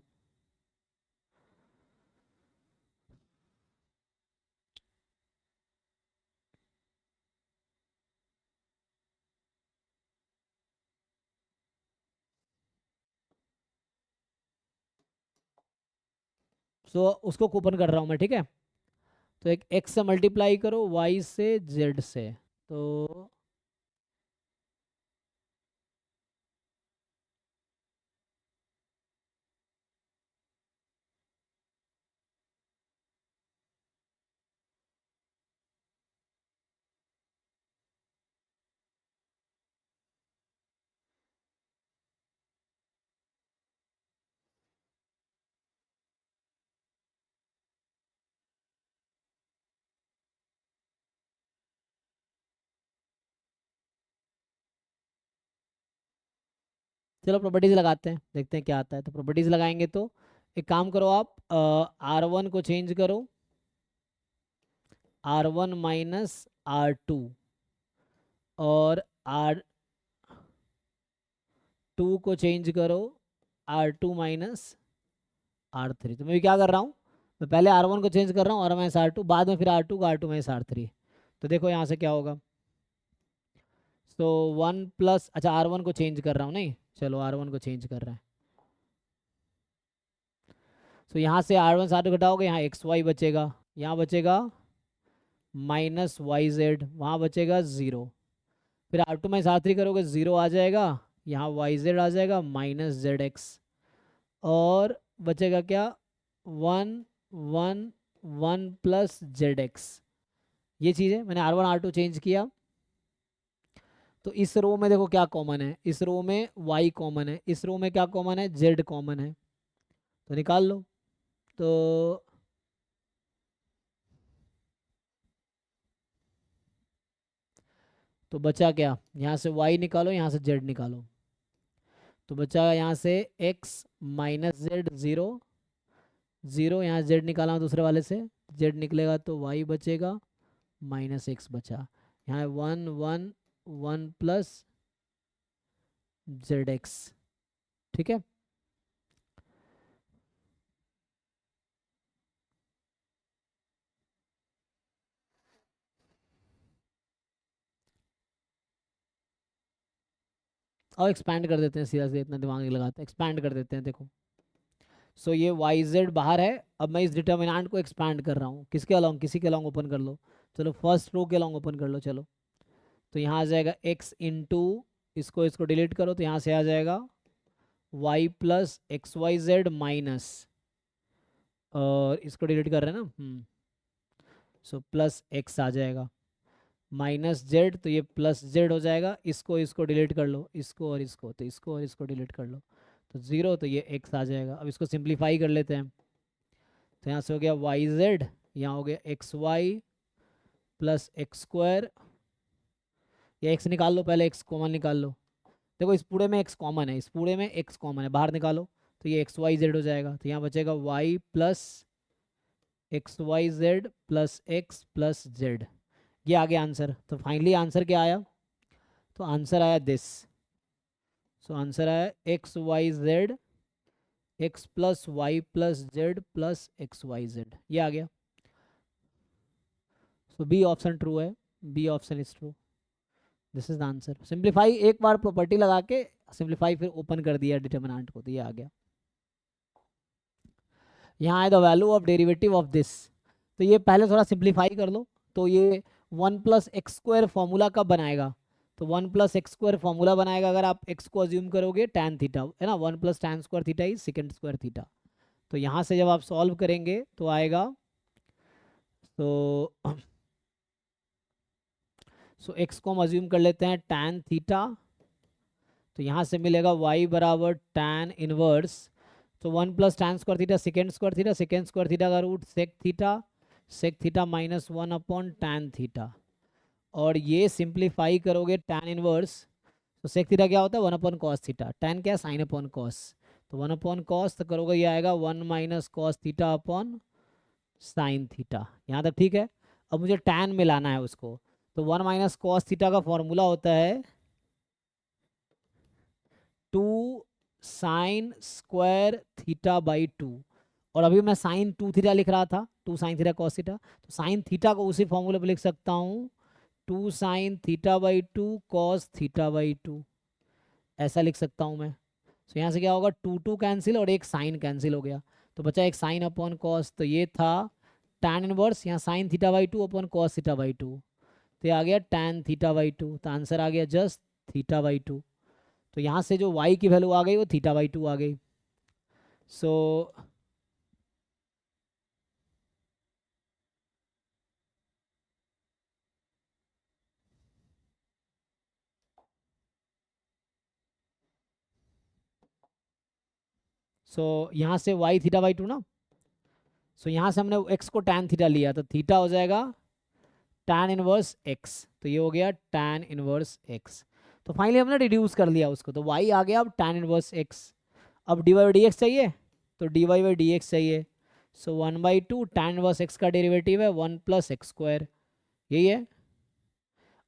Speaker 1: So उसको कूपन कर रहा हूँ मैं, ठीक है। तो एक एक्स से मल्टीप्लाई करो, वाई से, जेड से। तो चलो प्रॉपर्टीज लगाते हैं, देखते हैं क्या आता है। तो प्रॉपर्टीज लगाएंगे तो एक काम करो, आप R1 को चेंज करो R1 - R2, और R2 को चेंज करो R2 - R3। तो मैं भी क्या कर रहा हूँ, मैं पहले R1 को चेंज कर रहा हूँ R-R2, बाद में फिर R2 का R2 - R3। तो देखो यहाँ से क्या होगा। तो 1 प्लस, अच्छा R1 को चेंज कर रहा हूँ, नहीं चलो R1 को चेंज कर रहा है। तो यहाँ से R1 से R2 घटाओगे, यहाँ एक्स वाई बचेगा, यहाँ बचेगा -YZ, वहाँ बचेगा 0। फिर R2 - R3 करोगे, 0 आ जाएगा, यहाँ YZ आ जाएगा -ZX, और बचेगा क्या 1 1 1 + ZX। ये चीज़ है, मैंने R1 R2 चेंज किया। तो इस रो में देखो क्या कॉमन है, इस रो में y कॉमन है, इस रो में क्या कॉमन है, z कॉमन है। तो निकाल लो। तो तो बचा क्या, यहाँ से y निकालो, यहाँ से z निकालो। तो बचा यहाँ से x minus Z, zero zero, यहाँ z निकाला हूँ दूसरे वाले से, z निकलेगा तो y बचेगा, माइनस एक्स बचा। यहाँ 1 1 1 प्लस जेड एक्स। ठीक है। और एक्सपैंड कर देते हैं सीधा सीधा, इतना दिमाग नहीं लगाते, एक्सपैंड कर देते हैं। देखो सो ये वाई जेड बाहर है, अब मैं इस डिटर्मिनेंट को एक्सपैंड कर रहा हूँ, किसके अलॉन्ग, किसी के अलॉन्ग ओपन कर लो। चलो फर्स्ट रो के अलॉन्ग ओपन कर लो। चलो तो यहाँ आ जाएगा x इंटू, इसको इसको डिलीट करो तो यहाँ से आ जाएगा y plus x Y z minus, और इसको डिलीट कर रहे हैं ना, सो प्लस x आ जाएगा, माइनस जेड, तो ये प्लस जेड हो जाएगा, इसको इसको डिलीट कर लो, इसको और इसको, तो इसको और इसको डिलीट कर लो, तो ज़ीरो, तो ये x आ जाएगा। अब इसको सिंप्लीफाई कर लेते हैं, तो यहाँ से हो गया वाई जेड, यहाँ हो गया X Y plus X square, या एक्स निकाल लो पहले, एक्स कॉमन निकाल लो। देखो इस पूरे में एक्स कॉमन है, इस पूरे में एक्स कॉमन है, बाहर निकालो तो ये एक्स वाई जेड हो जाएगा। तो यहाँ बचेगा Y plus x Y Z plus Z, ये आ गया आंसर। तो फाइनली आंसर क्या आया, तो आंसर आया दिस। सो आंसर आया X Y Z, X plus Y plus Z plus x Y Z, ये आ गया। सो बी ऑप्शन ट्रू है, B option is true, this is the answer. Simplify एक बार प्रॉपर्टी लगा के सिंप्लीफाई, फिर ओपन कर दिया डिटर्मिनेंट को, तो ये आ गया। यहाँ है the value of derivative of this, तो ये पहले थोड़ा सिंप्लीफाई कर लो। तो ये 1 + x² फॉर्मूला कब बनाएगा, तो 1 + x² फॉर्मूला बनाएगा अगर आप x को अज्यूम करोगे tan थीटा, है ना, 1 + tan² theta is sec² theta. तो यहाँ से जब आप सॉल्व करेंगे तो आएगा, तो x को हम अज्यूम कर लेते हैं tan थीटा, तो यहाँ से मिलेगा y बराबर tan इनवर्स, तो 1 + tan² theta sec² theta, sec² theta का root sec theta -1/tan theta, और ये सिंप्लीफाई करोगे tan इनवर्स, तो sec थीटा क्या होता है 1/cos थीटा, tan क्या है sin/cos, तो 1/cos तो करोगे ये आएगा 1 - cos theta upon sin theta. यहाँ तक ठीक है। अब मुझे tan मिलाना है उसको, तो 1 - cos थीटा का फॉर्मूला होता है 2 sin² थीटा/2, और अभी मैं sin 2 थीटा लिख रहा था, 2 sin थीटा cos थीटा, तो sin थीटा को उसी फॉर्मूले पर लिख सकता हूँ 2 sin थीटा/2 cos थीटा/2, ऐसा लिख सकता हूँ मैं। तो यहाँ से क्या होगा, 2 कैंसिल और एक साइन कैंसिल हो गया, तो बचा एक साइन अपॉन कॉस, तो ये था tan इनवर्स, यहाँ sin थीटा/2 अपॉन cos थीटा/2, तो ये आ गया tan थीटा/2, तो आंसर आ गया जस्ट थीटा/2। तो यहाँ से जो y की वैल्यू आ गई वो थीटा/2 आ गई। सो यहाँ से y थीटा/2 ना, सो यहाँ से हमने x को tan थीटा लिया, तो थीटा हो जाएगा tan इनवर्स x, तो ये हो गया tan इनवर्स x। तो फाइनली हमने रिड्यूस कर लिया उसको, तो y आ गया अब tan इनवर्स x। अब dy/dx चाहिए, तो dy/dx चाहिए, सो 1/2 tan इनवर्स x का डेरिवेटिव है 1 + x², यही है।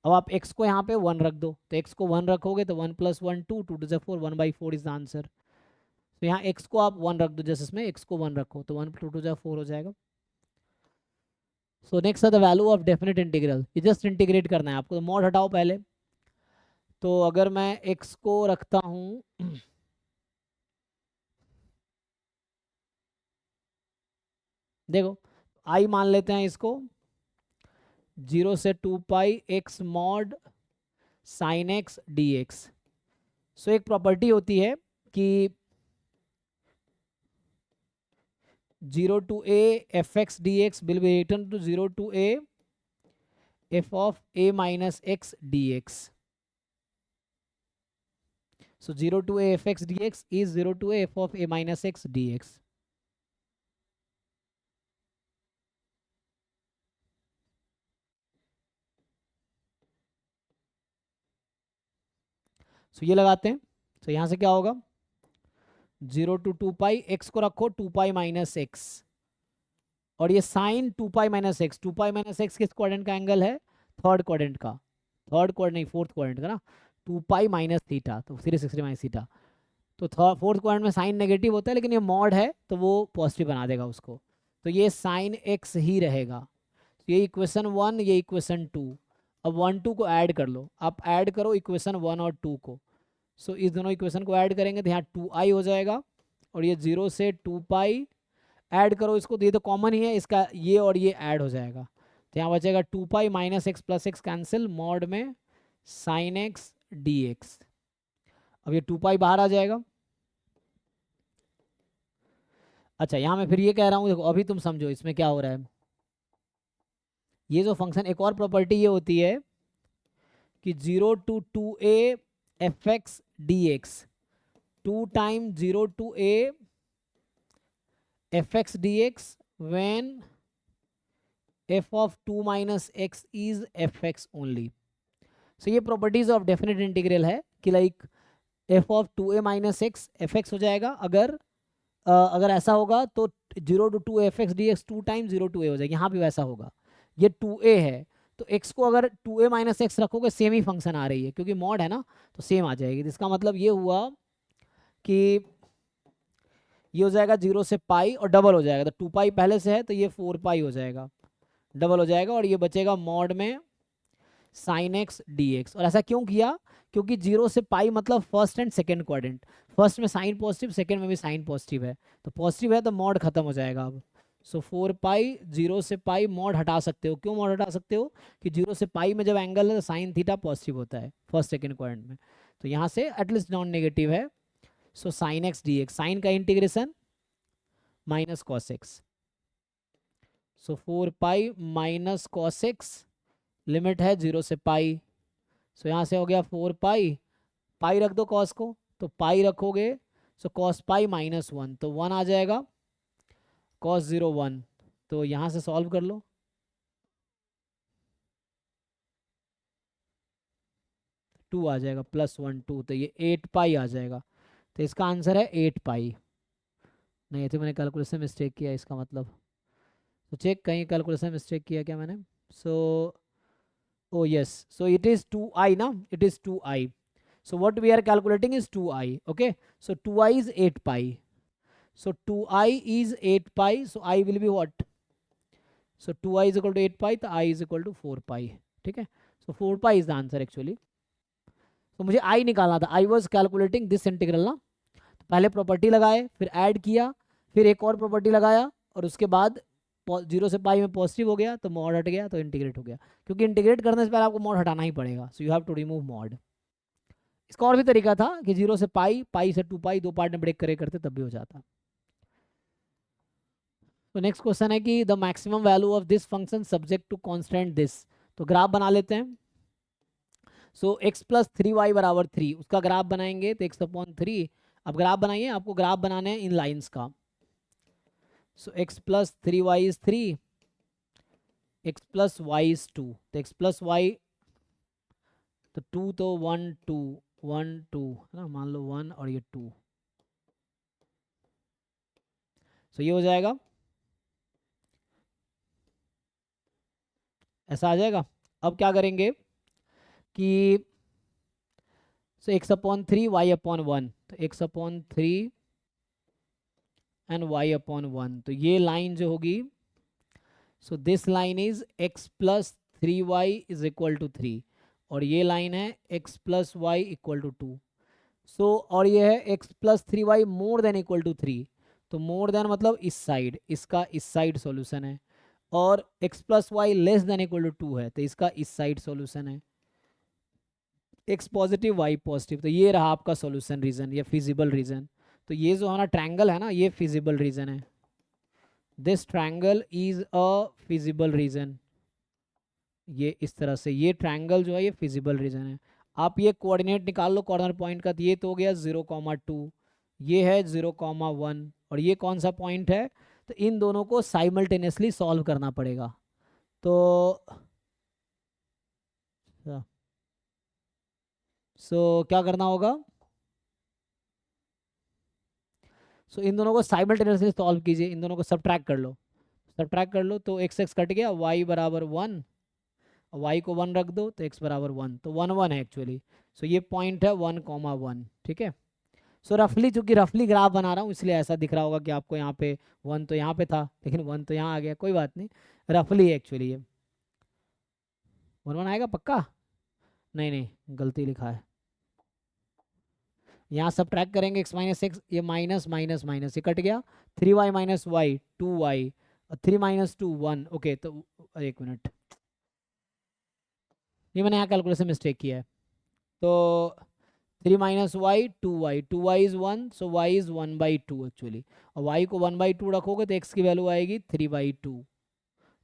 Speaker 1: अब आप x को यहाँ पे 1 रख दो, तो x को 1 रखोगे तो 1 + 1 2, 2 * 4, 1/4 इज द आंसर। तो यहाँ x को आप 1 रख दो, जैसे इसमें x को 1 रखो तो 1 + 2 = 4 हो जाएगा। सो नेक्स्ट है the value of definite integral, ये जस्ट इंटीग्रेट करना है आपको, तो मॉड हटाओ पहले। तो अगर मैं x को रखता हूँ देखो i मान लेते हैं इसको 0 से 2π x mod sin x dx। सो एक प्रॉपर्टी होती है कि 0 to a fx dx will be written to 0 to a f of a minus x dx। So 0 to a fx dx is 0 to a f of a minus x dx। सो ये लगाते हैं। सो यहाँ से क्या होगा, 0 to 2 पाई, एक्स को रखो 2 pi minus X, और ये sine 2 pi minus X. 2 pi minus X किस क्वाड्रेंट का एंगल है, थर्ड क्वाड्रेंट का, थर्ड क्वाड्रेंट नहीं फोर्थ क्वाड्रेंट का ना, 2 पाई माइनस थीटा, तो 360 माइनस थीटा। तो फोर्थ क्वाड्रेंट में साइन नेगेटिव होता है, लेकिन ये मॉड है तो वो पॉजिटिव बना देगा उसको, तो ये साइन एक्स ही रहेगा। ये इक्वेशन 1, ये इक्वेशन 2। अब 1 2 को ऐड कर लो, आप ऐड करो इक्वेशन 1 और 2 को। सो इस दोनों इक्वेशन को ऐड करेंगे तो यहाँ 2i हो जाएगा, और ये 0 से 2 पाई ऐड करो इसको, तो ये तो कॉमन ही है इसका, ये और ये ऐड हो जाएगा, तो यहाँ बचेगा 2 pi minus x plus x cancel, mod में साइन एक्स डी एक्स। अब ये 2 पाई बाहर आ जाएगा। अच्छा, यहाँ मैं फिर ये कह रहा हूँ, देखो अभी तुम समझो इसमें क्या हो रहा है। ये जो फंक्शन, एक और प्रॉपर्टी ये होती है कि 0 to 2a F x D x, 2 time 0 to a F x D x when f of 2 minus x is fx only. So ये properties of definite integral है कि like f of 2a minus x fx हो जाएगा, अगर ऐसा होगा तो 0 to 2 fx dx 2 time 0 to a हो जाएगा। यहाँ भी वैसा होगा, ये 2a है तो x को अगर 2a माइनस एक्स रखोगे सेम ही फंक्शन आ रही है, क्योंकि मॉड है ना तो सेम आ जाएगी। इसका मतलब ये हुआ कि ये हो जाएगा 0 से पाई और डबल हो जाएगा, तो 2 पाई पहले से है तो ये 4 पाई हो जाएगा, डबल हो जाएगा, और ये बचेगा मॉड में साइन एक्स डी एक्स। और ऐसा क्यों किया, क्योंकि 0 से पाई मतलब first and second quadrant, first में साइन पॉजिटिव सेकेंड में भी साइन पॉजिटिव है, तो पॉजिटिव है तो मॉड खत्म हो जाएगा अब। सो 4 पाई 0 से पाई मॉड हटा सकते हो। क्यों मॉड हटा सकते हो, कि 0 से पाई में जब एंगल है तो साइन थीटा पॉजिटिव होता है फर्स्ट सेकेंड क्वाड्रेंट में, तो यहाँ से एटलीस्ट नॉन नेगेटिव है। So sine X D X, sine का integration minus cos X, so 4 pi minus cos X, limit है 0 से पाई। सो यहाँ से हो गया 4 पाई, पाई रख दो कॉस को, तो पाई रखोगे सो कॉस पाई माइनस 1, तो 1 आ जाएगा, कॉस 0 1, तो यहाँ से सॉल्व कर लो, टू आ जाएगा, प्लस 1 2, तो ये 8 पाई आ जाएगा, तो इसका आंसर है 8 पाई। नहीं, ये तो मैंने कैलकुलेशन मिस्टेक किया इसका मतलब, तो चेक कहीं कैलकुलेशन मिस्टेक किया क्या मैंने। सो oh yes, so it is 2i now, it is 2i, so what we are calculating is 2i, okay, so 2i is 8 pi, so 2i is 8 pi, so I will be what, so 2i is equal to 8 pi, तो I is equal to 4 pi, ठीक है, so 4 pi is the answer actually। तो मुझे I निकालना था, I was calculating this integral ना, तो पहले प्रॉपर्टी लगाए, फिर ऐड किया, फिर एक और प्रॉपर्टी लगाया, और उसके बाद 0 से पाई में पॉजिटिव हो गया तो मॉड हट गया, तो इंटीग्रेट हो गया, क्योंकि इंटीग्रेट करने से पहले आपको मॉड हटाना ही पड़ेगा, so you have to remove mod. इसका और भी तरीका था कि 0 से पाई, पाई से 2 पाई, दो पार्ट में ब्रेक करे करते तब भी हो जाता। तो नेक्स्ट क्वेश्चन है कि the maximum value of this function subject to constant this, तो ग्राफ बना लेते हैं। सो x प्लस 3y बराबर 3, उसका ग्राफ बनाएंगे तो x अपॉन 3। अब ग्राफ बनाइए, आपको ग्राफ बनाने हैं इन लाइंस का। सो x plus 3y is 3, x plus y is 2, तो x प्लस y तो 2, तो 1 2 1 2 है ना, मान लो 1 और ये 2, सो ये हो जाएगा, ऐसा आ जाएगा। अब क्या करेंगे कि so x upon 3 y upon 1, तो x upon 3 and y upon 1, तो ये लाइन जो होगी, so this line is x plus 3y is equal to 3, और ये लाइन है x plus Y equal to 2। So और ये है x plus 3y more than equal to 3, तो मोर देन मतलब इस साइड, इसका इस साइड सॉल्यूशन है, और x plus Y less than equal to 2 है, तो इसका इस साइड सॉल्यूशन है, x पॉजिटिव वाई पॉजिटिव, तो ये रहा आपका सॉल्यूशन रीजन, ये फिजिबल रीजन। तो ये जो हमारा ट्रायंगल है ना, ये फिजिबल रीजन है, this triangle is a feasible region, ये इस तरह से, ये ट्रायंगल जो है ये फिजिबल रीजन है। आप ये कोऑर्डिनेट निकाल लो कॉर्नर पॉइंट का, तो ये तो हो गया 0,2, ये है 0,1, और ये कौन सा पॉइंट है, तो इन दोनों को साइमल्टेनियसली सॉल्व करना पड़ेगा। तो सो क्या करना होगा, सो इन दोनों को साइमल्टेनियसली सॉल्व कीजिए, इन दोनों को सब्ट्रैक्ट कर लो, सब्ट्रैक्ट कर लो तो एक्स एक्स कट गया, वाई बराबर 1, वाई को 1 रख दो तो एक्स बराबर 1, तो 1 1 है एक्चुअली। सो ये पॉइंट है 1,1, ठीक है। सो रफली, चूंकि रफली ग्राफ बना रहा हूँ इसलिए ऐसा दिख रहा होगा कि आपको यहाँ पे 1 तो यहाँ पे था लेकिन 1 तो यहाँ आ गया, कोई बात नहीं, रफली एक्चुअली ये 1 1 आएगा पक्का, नहीं नहीं गलती लिखा है, यहाँ सब ट्रैक करेंगे x माइनस एक्स, ये माइनस माइनस माइनस ये कट गया, 3y minus Y 2y, 3 minus 2 1, okay तो एक मिनट, ये मैंने यहाँ कैलकुलेशन मिस्टेक किया है, तो 3 minus Y 2y, 2y is 1, so y is 1/2 actually, और y को 1/2 रखोगे तो x की वैल्यू आएगी 3/2,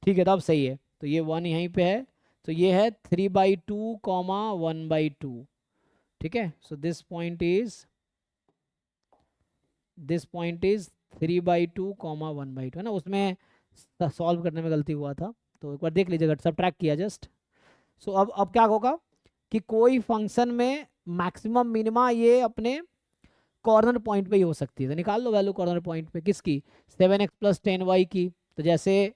Speaker 1: ठीक है, तो अब सही है, तो ये 1 यहीं पे है, तो ये है 3/2 कॉमा 1/2, ठीक है। So this point is 3/2 comma 1/2 है ना, उसमें सॉल्व करने में गलती हुआ था, तो एक बार देख लीजिएगा, सब ट्रैक किया जस्ट। सो अब क्या होगा कि कोई फंक्शन में मैक्सिमम मिनिमा ये अपने कॉर्नर पॉइंट पे ही हो सकती है, तो निकाल लो वैल्यू कॉर्नर पॉइंट पे किसकी, 7x प्लस 10y की, तो जैसे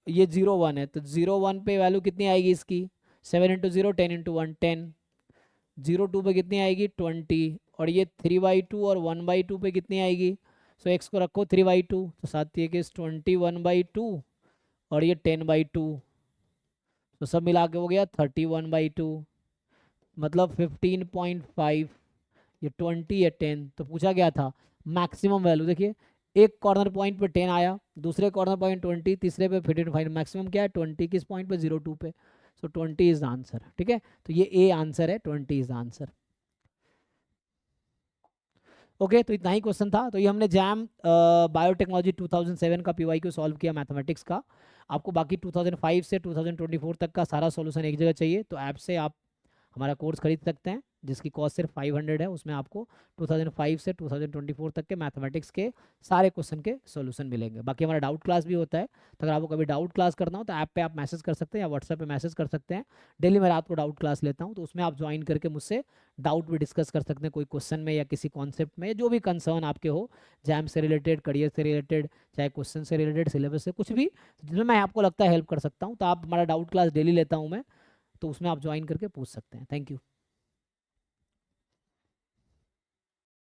Speaker 1: ये 0 1 है तो 0 1 पे वैल्यू कितनी आएगी इसकी, 7 इंटू 0 10 इंटू 1 10, 0 2 पे कितनी आएगी 20, और ये 3/2 और 1/2 पे कितनी आएगी, सो एक्स को रखो 3/2, तो साथ ही 21/2 और ये 10/2, तो सब मिला के हो गया 31/2, मतलब 15.5, ये 20 या 10, तो पूछा गया था मैक्सिमम वैल्यू, देखिए एक कॉर्नर पॉइंट पे 10 आया, दूसरे कॉर्नर पॉइंट 20, तीसरे पे 15, मैक्सिमम क्या है 20, किस पॉइंट पे 0 2 पे, सो 20 इज द आंसर, ठीक है, तो ये ए आंसर है, 20 इज द आंसर। ओके तो इतना ही क्वेश्चन था, तो ये हमने जैम बायोटेक्नोलॉजी 2007 का पीवाईक्यू सॉल्व किया मैथमेटिक्स का। आपको बाकी 2005 से 2024 तक का सारा सॉल्यूशन एक जगह चाहिए तो ऐप से आप हमारा कोर्स खरीद सकते हैं जिसकी कॉस्ट सिर्फ 500 है, उसमें आपको 2005 से 2024 तक के मैथमेटिक्स के सारे क्वेश्चन के सॉल्यूशन मिलेंगे। बाकी हमारा डाउट क्लास भी होता है, तो अगर आपको कभी डाउट क्लास करना हो तो ऐप पे आप मैसेज कर सकते हैं या व्हाट्सएप पे मैसेज कर सकते हैं। डेली मैं रात को डाउट क्लास लेता हूँ, तो उसमें आप ज्वाइन करके मुझसे डाउट भी डिस्कस कर सकते हैं, कोई क्वेश्चन में या किसी कॉन्सेप्ट में, जो भी कंसर्न आपके हो, जैम से रिलेटेड, करियर से रिलेटेड, चाहे क्वेश्चन से रिलेटेड, सिलेबस से, कुछ भी जिसमें मैं आपको लगता है हेल्प कर सकता हूँ, तो आप हमारा डाउट क्लास डेली लेता हूँ मैं, तो उसमें आप ज्वाइन करके पूछ सकते हैं। Thank you.